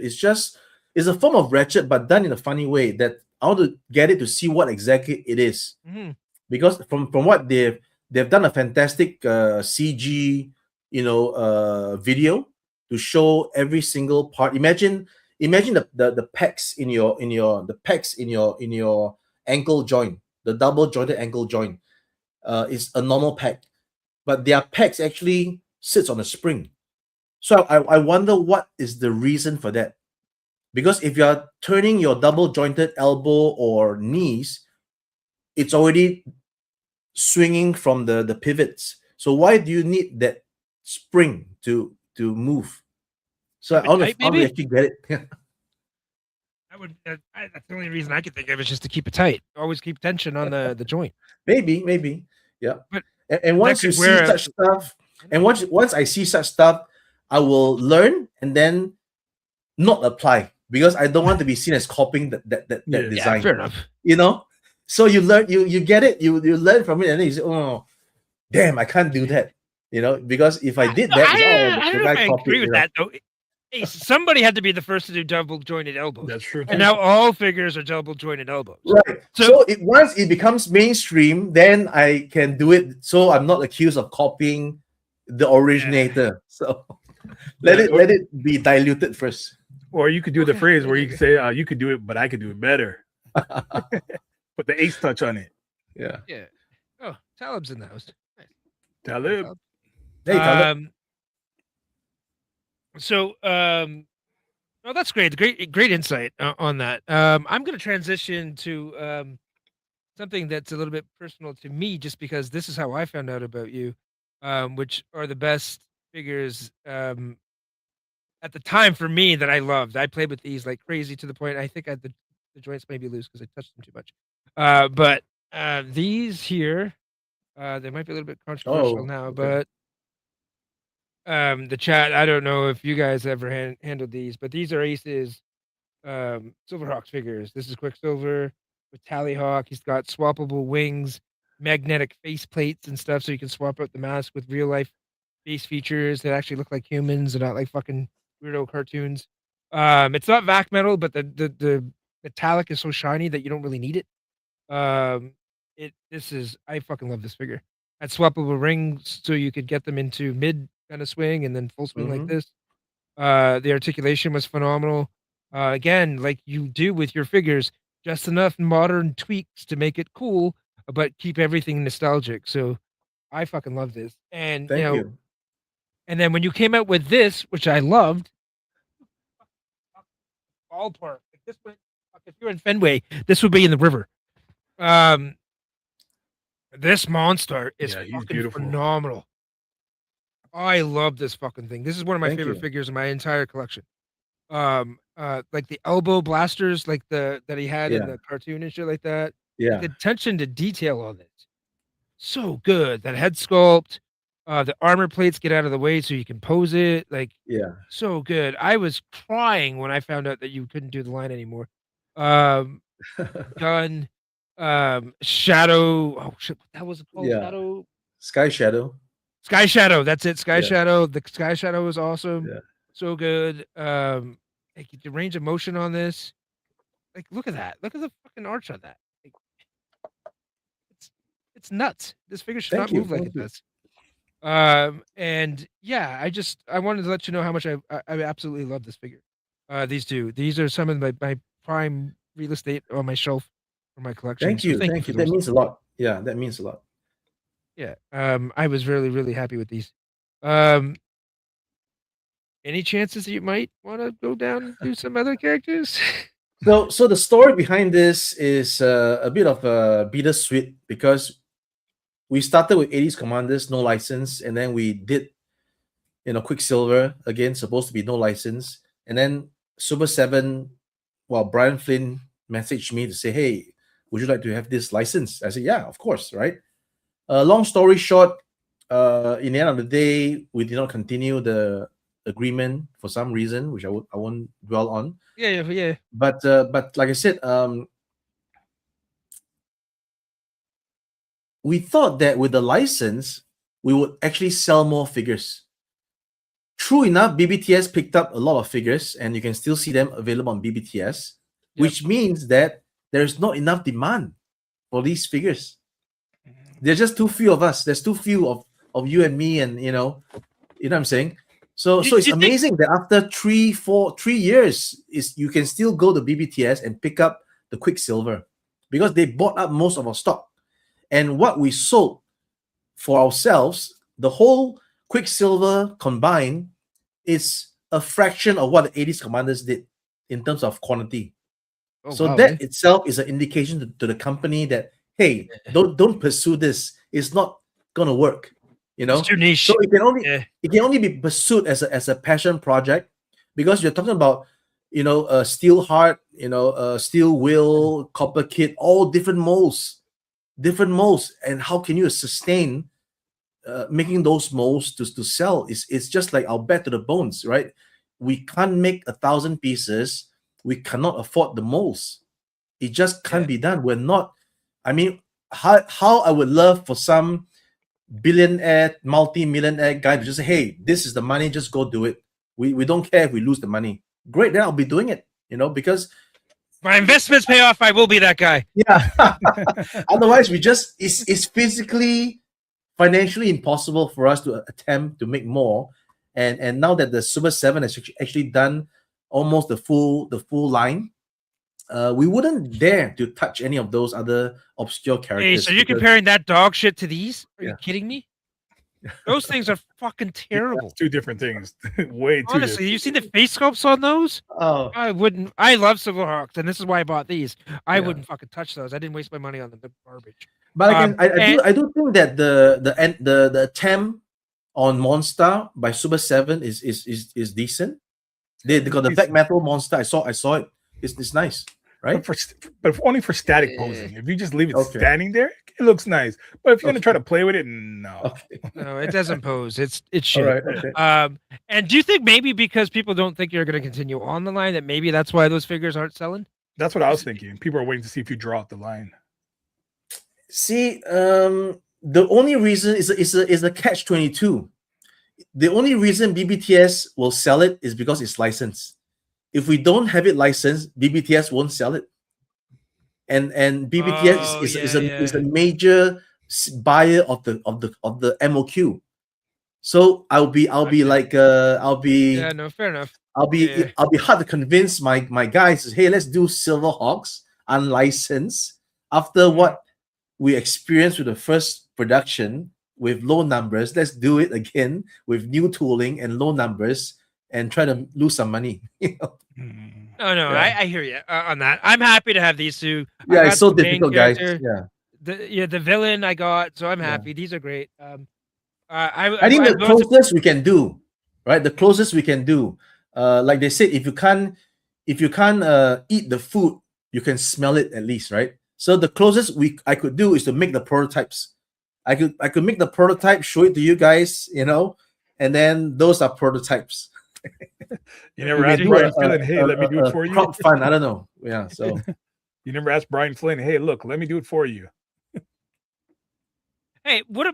It's a form of ratchet, but done in a funny way that I want to get it to see what exactly it is. Mm-hmm. Because from what they've done a fantastic CG video to show every single part. Imagine the pecs in your ankle joint, the double jointed ankle joint. Is a normal pec, but their pecs actually sits on a spring. So I wonder what is the reason for that. Because if you're turning your double jointed elbow or knees, it's already swinging from the pivots. So why do you need that spring to move? So Keep it tight, I want to maybe. actually get it. That's the only reason I could think of is just to keep it tight. Always keep tension on the joint. maybe, yeah. But And that once you could see wear. such stuff, and once I see such stuff, I will learn and then not apply, because I don't want to be seen as copying that Yeah. design. Fair enough. So you learn, you get it, you learn from it, and then you say, oh, damn, I can't do that. Because if I did that, it's I the don't know if guy I copied. agree with that though. Hey, somebody had to be the first to do double jointed elbows. That's true. And now all figures are double jointed elbows. Right. So once it becomes mainstream, then I can do it. So I'm not accused of copying the originator. So let it be diluted first. Or you could do the phrase where you could say, "You could do it, but I could do it better." Put the ace touch on it. Yeah. Yeah. Oh, Talib's in the house. Nice. Talib. Hey, Talib. Oh, that's great. Great insight on that. I'm going to transition to something that's a little bit personal to me, just because this is how I found out about you, which are the best figures at the time for me that I loved. I played with these like crazy, to the point I think the joints may be loose because I touched them too much. But these here, they might be a little bit controversial now, okay. but the chat, I don't know if you guys ever handled these, but these are Ace's Silverhawks figures. This is Quicksilver with Tallyhawk. He's got swappable wings, magnetic face plates and stuff, so you can swap out the mask with real life face features that actually look like humans and not like fucking weirdo cartoons. It's not vac metal, but the metallic is so shiny that you don't really need it. I fucking love this figure. Had swappable rings so you could get them into mid kind of swing and then full swing like this. The articulation was phenomenal. Again, like you do with your figures, just enough modern tweaks to make it cool, but keep everything nostalgic. So I fucking love this. And Thank you. And then when you came out with this, which I loved, ballpark, like this went, if you're in Fenway, this would be in the river. This monster is fucking beautiful. Phenomenal. I love this fucking thing. This is one of my favorite figures in my entire collection. Like the elbow blasters, like that he had in the cartoon and shit like that. Yeah. Like the attention to detail on it, so good. That head sculpt, the armor plates get out of the way so you can pose it. Like, so good. I was crying when I found out that you couldn't do the line anymore. Gun, Shadow. Oh shit, what that was called? Yeah. Shadow. Sky Shadow. Sky Shadow. That's it. Sky Yeah. Shadow. The Sky Shadow is awesome. Yeah. So good. Like the range of motion on this. Like, look at that. Look at the fucking arch on that. Like, it's it's nuts. This figure should Thank not you. move like Thank it you. does. And yeah, I wanted to let you know how much I absolutely love this figure. These two. These are some of my prime real estate on my shelf for my collection. Thank So you. thank you Thank for you. That those. means a lot. Yeah, that means a lot. Yeah. I was really, really happy with these. Um, any chances that you might want to go down and do some other characters? So the story behind this is a bit of a bittersweet because we started with 80s Commanders, no license, and then we did, Quicksilver again, supposed to be no license, and then Super 7. Well, Brian Flynn messaged me to say, "Hey, would you like to have this license?" I said, "Yeah, of course." Right. Long story short, in the end of the day, we did not continue the agreement for some reason, which I won't dwell on. Yeah. But like I said, we thought that with the license, we would actually sell more figures. True enough, BBTS picked up a lot of figures, and you can still see them available on BBTS, which means that there's not enough demand for these figures. There's just too few of us. There's too few of you and me, and you know what I'm saying. So it's amazing that after 3 years, you can still go to BBTS and pick up the Quicksilver because they bought up most of our stock. And what we sold for ourselves, the whole Quicksilver combined, is a fraction of what the 80s Commanders did in terms of quantity. That itself is an indication to the company that, hey, don't pursue this. It's not gonna work. It's too niche. So it can only be pursued as a passion project because you're talking about steel heart, steel wheel, copper kit, all different molds, and how can you sustain making those molds to sell? It's just like our bet to the bones, right? We can't make 1,000 pieces. We cannot afford the molds. It just can't be done. We're not. I mean, how I would love for some billionaire, multi-millionaire guy to just say, "Hey, this is the money. Just go do it. We don't care if we lose the money. Great, then I'll be doing it. Because my investments pay off. I will be that guy." Yeah. Otherwise, it's physically, financially impossible for us to attempt to make more. And now that the Super 7 has actually done almost the full line, we wouldn't dare to touch any of those other obscure characters. Hey, so you're comparing that dog shit to these? Are you kidding me? Those things are fucking terrible. Two different things. Way too Honestly, you seen the face sculpts on those? Oh, I wouldn't. I love Silverhawks, and this is why I bought these. I wouldn't fucking touch those. I didn't waste my money on them. They're garbage. But I do think that the attempt on Monster by Super 7 is decent. They got the black metal monster. I saw it. It's nice, right? But only for static posing. If you just leave it standing there, it looks nice. But if you're gonna try to play with it, no. No, it doesn't pose. It's shit. All right, okay. And do you think maybe because people don't think you're going to continue on the line, that maybe that's why those figures aren't selling? That's what I was thinking. People are waiting to see if you draw out the line. See, the only reason is a catch-22. The only reason BBTS will sell it is because it's licensed. If we don't have it licensed, BBTS won't sell it. And BBTS is a major buyer of the MOQ. So I'll be Yeah, no, fair enough. I'll be hard to convince my guys. Hey, let's do Silverhawks unlicensed after what we experienced with the first production with low numbers. Let's do it again with new tooling and low numbers and try to lose some money. No, I hear you on that. I'm happy to have these two. Yeah, it's so difficult, guys. Yeah. The villain I got, so I'm happy. These are great. I think the closest we can do, right? The closest we can do, like they said, if you can't eat the food, you can smell it at least, right? So the closest I could do is to make the prototypes. I could make the prototype, show it to you guys, and then those are prototypes. You never asked Brian Flynn, hey, let me do it for you. Crowd fund, I don't know. Yeah, so You never asked Brian Flynn, hey, look, let me do it for you. Hey, what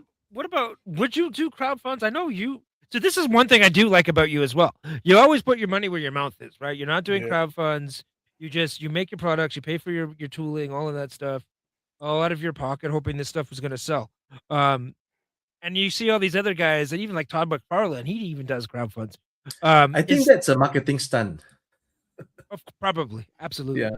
about would you do crowdfunds? I know you. So this is one thing I do like about you as well. You always put your money where your mouth is, right? You're not doing Yeah. crowdfunds. You make your products, you pay for your tooling, all of that stuff, all out of your pocket, hoping this stuff was going to sell. And you see all these other guys, and even like Todd McFarlane, he even does crowdfunds. I think that's a marketing stunt. Probably, absolutely. Yeah.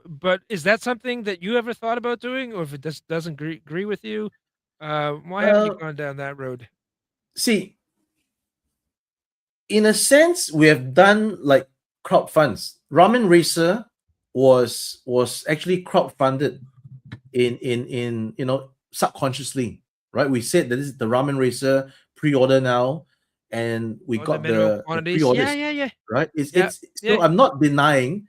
But is that something that you ever thought about doing, or if it just doesn't agree with you, why haven't you gone down that road? See, in a sense, we have done like crowdfunds. Ramen Racer was actually crowdfunded in subconsciously, right? We said that this is the Ramen Racer pre-order now, and we got the pre-orders. Yeah. Right? It's Yeah, so I'm not denying,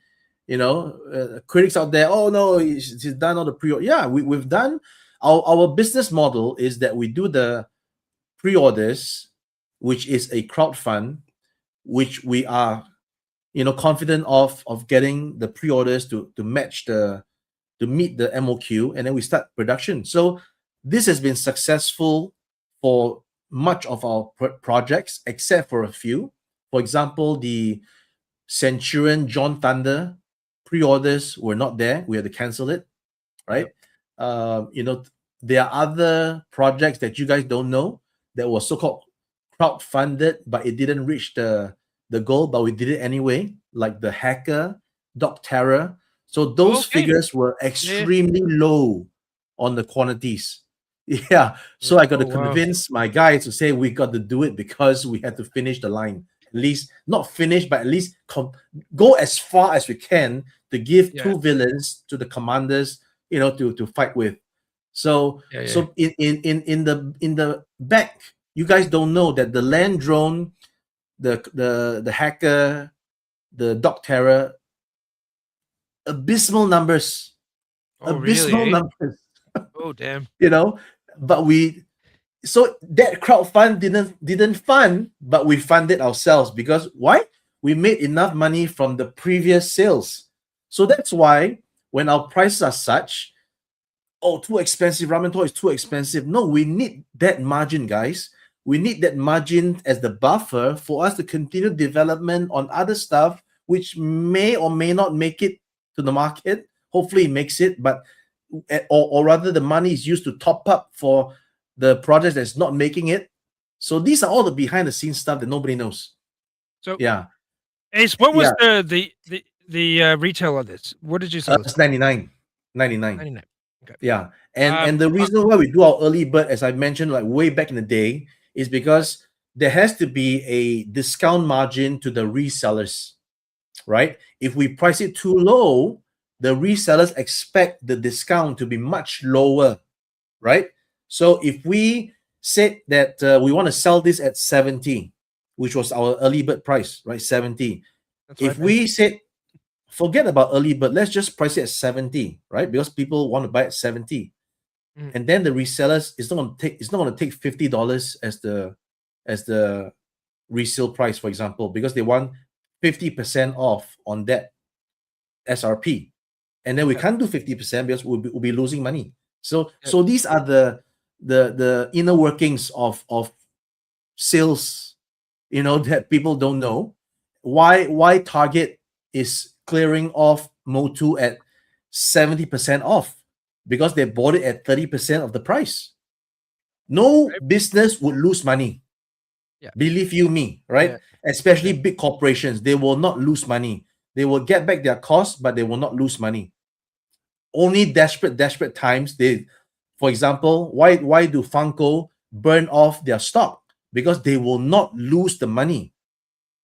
critics out there. Oh no, she's done all the pre-order. Yeah, we've done. Our business model is that we do the pre-orders, which is a crowdfund, which we are confident of getting the pre-orders to match to meet the MOQ, and then we start production. So this has been successful for much of our projects, except for a few. For example, the Centurion John Thunder pre-orders were not there. We had to cancel it, right? Yep. There are other projects that you guys don't know that was so-called crowd-funded, but it didn't reach the goal, but we did it anyway, like the Hacker, Dog Terror. So those figures were extremely low on the quantities. Yeah. So I got to convince my guys to say we got to do it because we had to finish the line. At least not finish, but at least go as far as we can to give two villains to the commanders, to fight with. So so in the back, you guys don't know that the land drone, the Hacker, the Dog Terror, abysmal numbers. Abysmal numbers. Oh damn. But so that crowdfund didn't fund, but we funded ourselves because why? We made enough money from the previous sales. So that's why when our prices are such, too expensive, Ramen Toy is too expensive. No, we need that margin, guys. We need that margin as the buffer for us to continue development on other stuff, which may or may not make it to the market. Hopefully it makes it, but or rather the money is used to top up for the project that's not making it. So these are all the behind the scenes stuff that nobody knows. So yeah. Ace, what was the retail of this? What did you sell? It's 99. Okay. Yeah. And the reason why we do our early bird, as I mentioned, like way back in the day, is because there has to be a discount margin to the resellers, right? If we price it too low, the resellers expect the discount to be much lower, right? So if we said that we want to sell this at 70, which was our early bird price, right? 70. If we said, forget about early bird, let's just price it at 70, right? Because people want to buy at 70. And then the resellers it's not going to take $50 as the resale price, for example, because they want 50% off on that SRP. And then we can't do 50% because we'll be losing money. So these are the inner workings of sales, that people don't know. Why Target is clearing off Motu at 70% off, because they bought it at 30% of the price. No business would lose money. Believe you me, right? Especially big corporations, they will not lose money. They will get back their costs, but they will not lose money. Only desperate times. For example, why do Funko burn off their stock? Because they will not lose the money.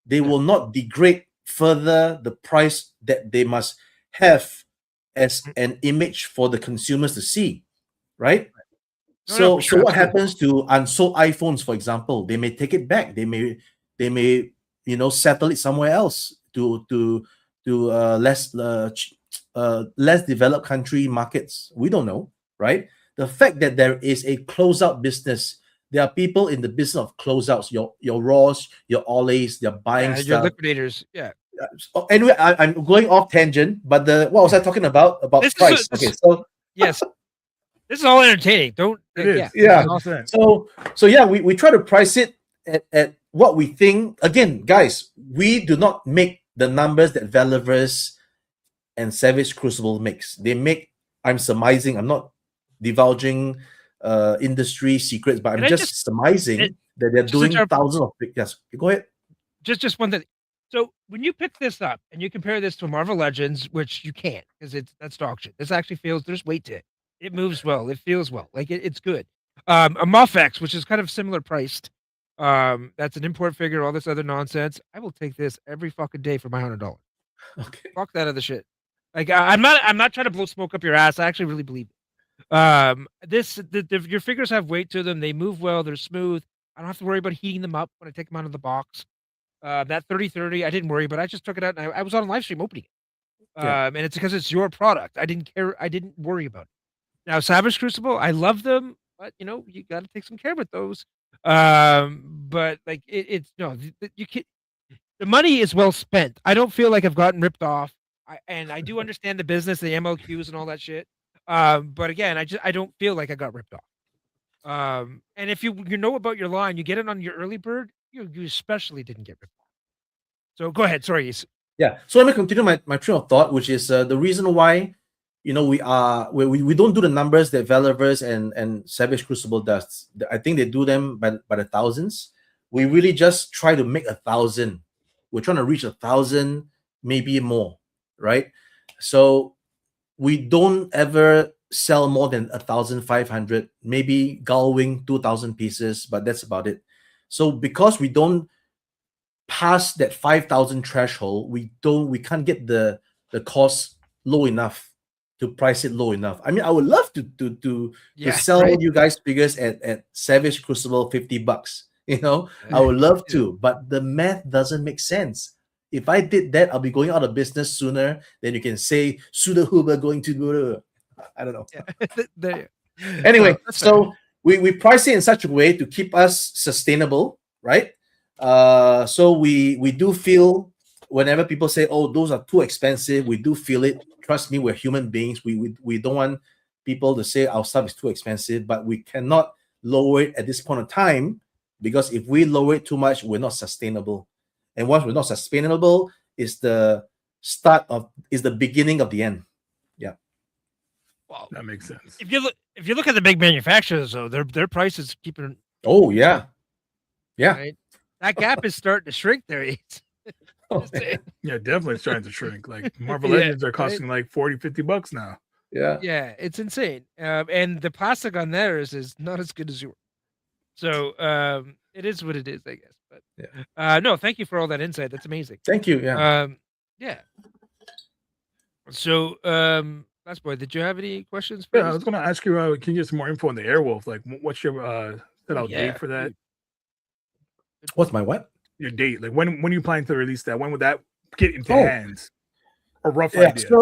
They will not degrade further the price that they must have as an image for the consumers to see, right? So what happens to unsold iPhones, for example? They may take it back. They may settle it somewhere else to less developed country markets. We don't know, right? The fact that there is a closeout business, there are people in the business of closeouts. Your Raws, your Olays, they're buying stuff. Your liquidators, Anyway, I'm going off tangent, but what was I talking about? About This is price. Okay, so yes, this is all entertaining. Don't It is. yeah. yeah, 100%. so yeah, we try to price it at what we think. Again, guys, we do not make the numbers that Veliverse and Savage Crucible makes. They make. I'm surmising. I'm not divulging industry secrets, but I'm Can I just surmising that they're just doing interrupt- thousands of. Yes, go ahead. just one thing. So when you pick this up and you compare this to Marvel Legends, which you can't because that's dog shit. This actually feels there's weight to it. It moves well. It feels well. Like it's good. A Muffex, which is kind of similar priced. That's an import figure. All this other nonsense. I will take this every fucking day for my $100. Okay. Fuck that other shit. Like I'm not trying to blow smoke up your ass. I actually really believe it. Your figures have weight to them. They move well. They're smooth. I don't have to worry about heating them up when I take them out of the box. That 3030, I didn't worry, but I just took it out and I was on live stream opening it. Yeah. And it's because it's your product. I didn't care. I didn't worry about it. Now, Savage Crucible, I love them, but you got to take some care with those. But like it's no, you can. The money is well spent. I don't feel like I've gotten ripped off. I do understand the business, the MLQs and all that shit. But again, I don't feel like I got ripped off. And if you know about your line, you get it on your early bird, you especially didn't get ripped off. So go ahead. Sorry. Yeah. So let me continue my train of thought, which is the reason why we don't do the numbers that Veliverse and Savage Crucible does. I think they do them by the thousands. We really just try to make 1,000. We're trying to reach 1,000, maybe more, right? So we don't ever sell more than 1,500, maybe Gullwing 2,000 pieces, but that's about it. So because we don't pass that 5,000 threshold, we can't get the cost low enough to price it low enough. I mean, I would love to sell right? you guys figures at Savage Crucible $50. I would love to, but the math doesn't make sense. If I did that, I'll be going out of business sooner than you can say Suda Huber going to do. I don't know. Yeah. Anyway, No, so we price it in such a way to keep us sustainable, right? So we do feel whenever people say, "Oh, those are too expensive," we do feel it. Trust me, we're human beings. We don't want people to say our stuff is too expensive, but we cannot lower it at this point of time because if we lower it too much, we're not sustainable. And once we're not sustainable, is the beginning of the end. Yeah. Well, That makes sense. if you look at the big manufacturers, though, their prices keeping. Oh yeah. Yeah. Right? That gap is starting to shrink there. Oh, Yeah, definitely starting to shrink. Like Marvel Yeah, Legends are costing like $40-$50 now. yeah. Yeah, it's insane. And the plastic on theirs is not as good as yours. So it is what it is, I guess. But Yeah. no, thank you for all that insight. That's amazing. Thank you. Yeah. Yeah. So last boy, did you have any questions? Yeah, I was gonna ask you, can you get some more info on the Airwolf? Like what's your set out date for that? What's my what? Your date. Like when are you planning to release that? When would that get into hands? A rough idea.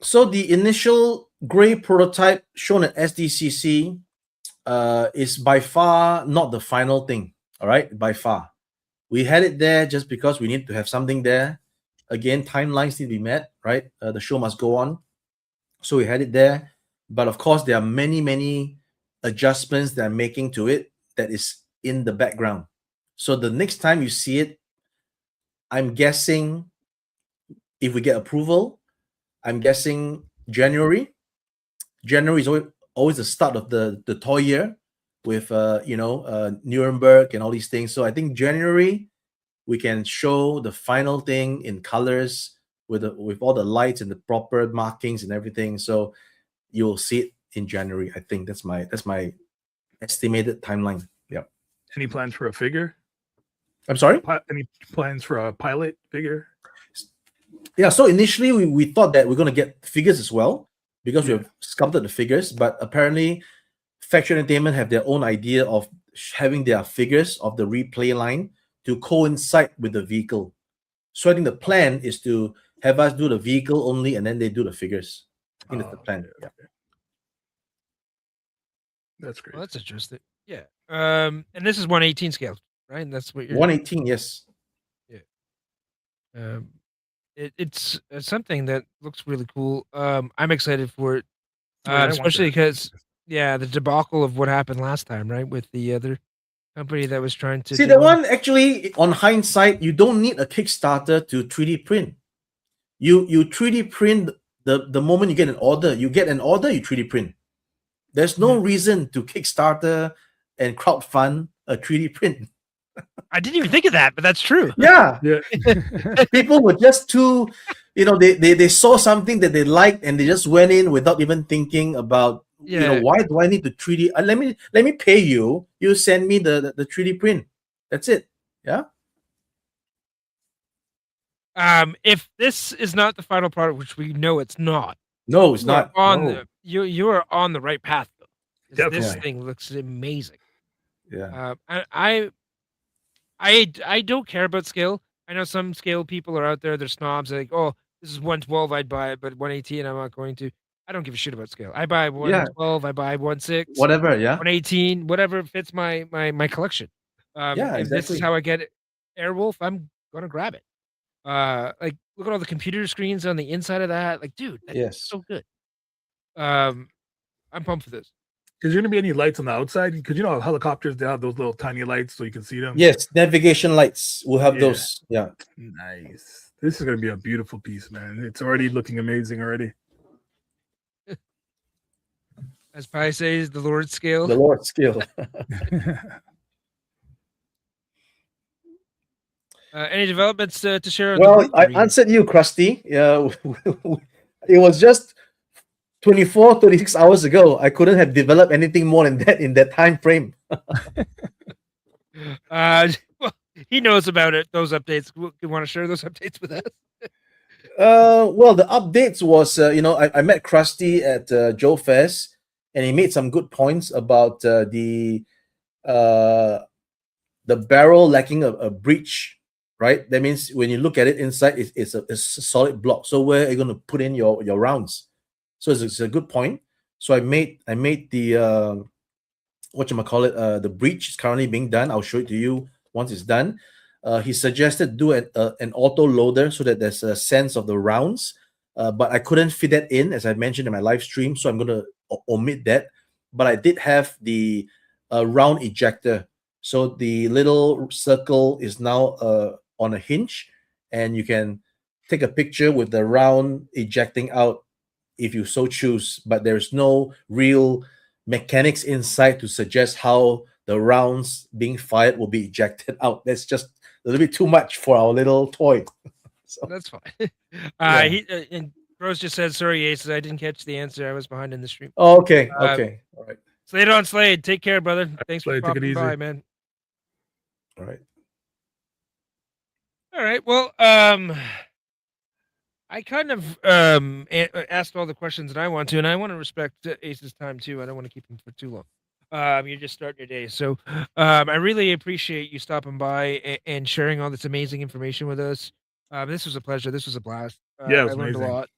So the initial gray prototype shown at SDCC is by far not the final thing. All right, by far. We had it there just because we need to have something there. Again, timelines need to be met, right? The show must go on. So we had it there. But of course, there are many adjustments that I'm making to it that is in the background. So the next time you see it, I'm guessing if we get approval, I'm guessing January. January is always the start of the toy year with Nuremberg and all these things. So I think January we can show the final thing in colors with all the lights and the proper markings and everything. So you'll see it in January. I think that's my estimated timeline. Yeah. Any plans for a figure? I'm sorry? Any plans for a pilot figure? Yeah, so initially we thought that we're going to get figures as well because we have sculpted the figures, but apparently Factory Entertainment have their own idea of having their figures of the replay line to coincide with the vehicle. So I think the plan is to have us do the vehicle only and then they do the figures. I think that's the plan. Yeah. That's great. Well, that's interesting. Yeah. And this is 1/18 scale, right? And that's what you're 1/18, yes. Yeah. it's something that looks really cool. I'm excited for it, Oh, yeah, I want especially that. because the debacle of what happened last time, right, with the other company that was trying to See, do that one. one actually, on hindsight, you don't need a Kickstarter to 3D print. You 3D print the moment you get an order. You get an order, you 3D print. There's no reason to Kickstarter and crowdfund a 3D print. I didn't even think of that, but that's true. Yeah, Yeah. people were just too, they saw something that they liked and they just went in without even thinking about, Yeah. why do I need to 3D? Let me pay you. You send me the 3D print. That's it. Yeah. If this is not the final product, which we know it's not, No, it's you are not. on No. the you are on the right path though. 'Cause this Definitely. thing looks amazing. Yeah. I don't care about scale. I know some scale people are out there. They're snobs. They're like, oh, this is 112. I'd buy it, but 118. I'm not going to. I don't give a shit about scale. I buy Yeah. 112. I buy 16, Whatever. Yeah. 118, whatever fits my collection. Yeah. If this is Exactly. how I get it, Airwolf, I'm gonna grab it. Like look at all the computer screens on the inside of that. Like, dude, that's Yes. so good. I'm pumped for this. Is there gonna be any lights on the outside? Because helicopters, they have those little tiny lights so you can see them. Yes. Navigation lights. We'll have Yeah. those. Yeah. Nice. This is gonna be a beautiful piece, man. It's already looking amazing already. As Pi says, the Lord scale. The Lord scale. Any developments to share on Well, the I Wolverine? answered you, Krusty. Yeah. It was just 24, 36 hours ago. I couldn't have developed anything more than that in that time frame. Well, he knows about it. Those updates. You want to share those updates with us? Well, the updates was, I met Krusty at Joe Fest, and he made some good points about the barrel lacking a breech, right? That means when you look at it inside, it's a solid block. So where are you going to put in your rounds? So it's a good point. So I made the the breech is currently being done. I'll show it to you once it's done. He suggested do an auto loader so that there's a sense of the rounds, but I couldn't fit that in, as I mentioned in my live stream, so I'm going to omit that. But I did have the round ejector, so the little circle is now on a hinge, and you can take a picture with the round ejecting out if you so choose, but there's no real mechanics inside to suggest how the rounds being fired will be ejected out. That's just a little bit too much for our little toy. So, That's fine. Yeah. And Rose just said, "Sorry, Aces, I didn't catch the answer. I was behind in the stream." oh, okay, okay, all right, Slade on Slade. Take care, brother. Thanks for Slade, take it popping easy. by, man. all right. All right. Well, I kind of asked all the questions that I want to, and I want to respect Ace's time too. I don't want to keep him for too long. You're just starting your day, so I really appreciate you stopping by and sharing all this amazing information with us. This was a pleasure. This was a blast. Yeah, it I was learned amazing. a lot.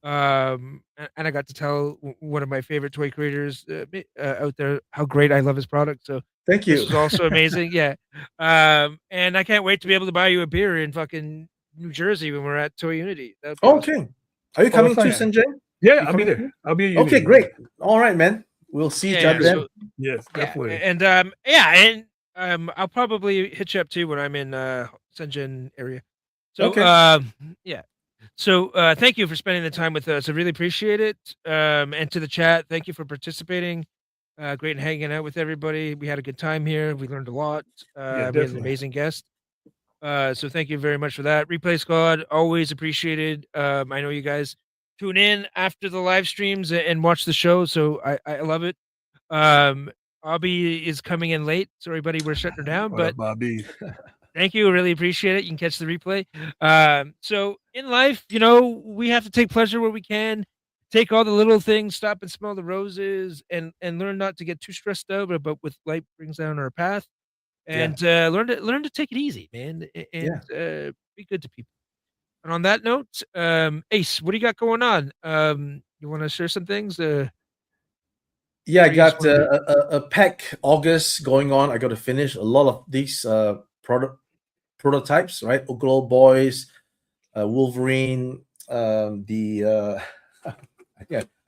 And I got to tell one of my favorite toy creators out there how great I love his product. So Thank this you. was also amazing. Yeah. And I can't wait to be able to buy you a beer in fucking New Jersey when we're at Toy Unity. That'd be awesome. Okay, are you coming that's too, fine. Sanjay? Yeah, You I'll be coming there. too? I'll be at Okay, Unity. great. All right, man. We'll see each Yeah, other then. so- Yes, definitely. and I'll probably hit you up too when I'm in Shenzhen area. So Okay. yeah. So thank you for spending the time with us. I really appreciate it. And to the chat, thank you for participating. Great hanging out with everybody. We had a good time here. We learned a lot. We had an definitely. amazing guest. So thank you very much for that. Replay Squad, always appreciated. I know you guys tune in after the live streams and watch the show, so I love it. Bobby is coming in late. Sorry, buddy, we're shutting her down, What but up, Bobby? thank you. Really appreciate it. You can catch the replay. So in life, we have to take pleasure where we can. Take all the little things, stop and smell the roses, and learn not to get too stressed out about what life brings down our path. And learn to take it easy, man, and be good to people. And on that note, Ace, what do you got going on? You want to share some things? Yeah, I Or you just got wanna a pack August going on. I got to finish a lot of these prototypes, right? Oglo Boys, Wolverine, I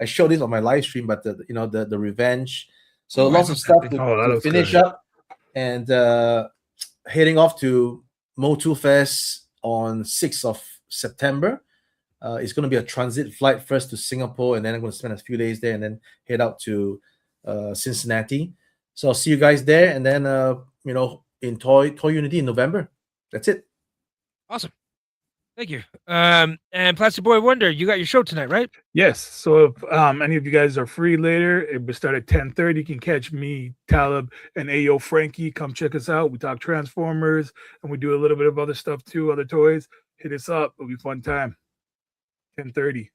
showed this on my live stream, but the Revenge. So Oh, I lots of love that stuff thing. that to looks finish good. up, and heading off to Motu Fest on 6th of September. It's going to be a transit flight first to Singapore, and then I'm going to spend a few days there, and then head out to Cincinnati. So I'll see you guys there, and then in Toy Unity in November. That's it. Awesome. Thank you. And Plastic Boy Wonder, you got your show tonight, right? Yes. So if any of you guys are free later, it will start at 10:30. You can catch me, Talib, and Ayo Frankie. Come check us out. We talk Transformers, and we do a little bit of other stuff too, other toys. Hit us up. It'll be a fun time. 10:30.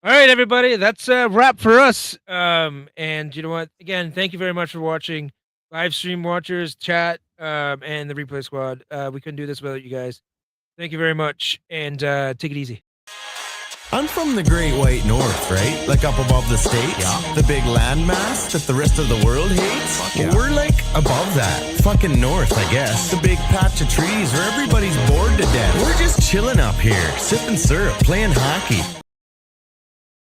All right, everybody, that's a wrap for us. And you know what? Again, thank you very much for watching, live stream watchers, chat, and the replay squad. We couldn't do this without you guys. Thank you very much, and take it easy. I'm from the Great White North, right? Like up above the states. Yeah. The big landmass that the rest of the world hates. Yeah. We're like above that. Fucking north, I guess. The big patch of trees where everybody's bored to death. We're just chilling up here, sipping syrup, playing hockey.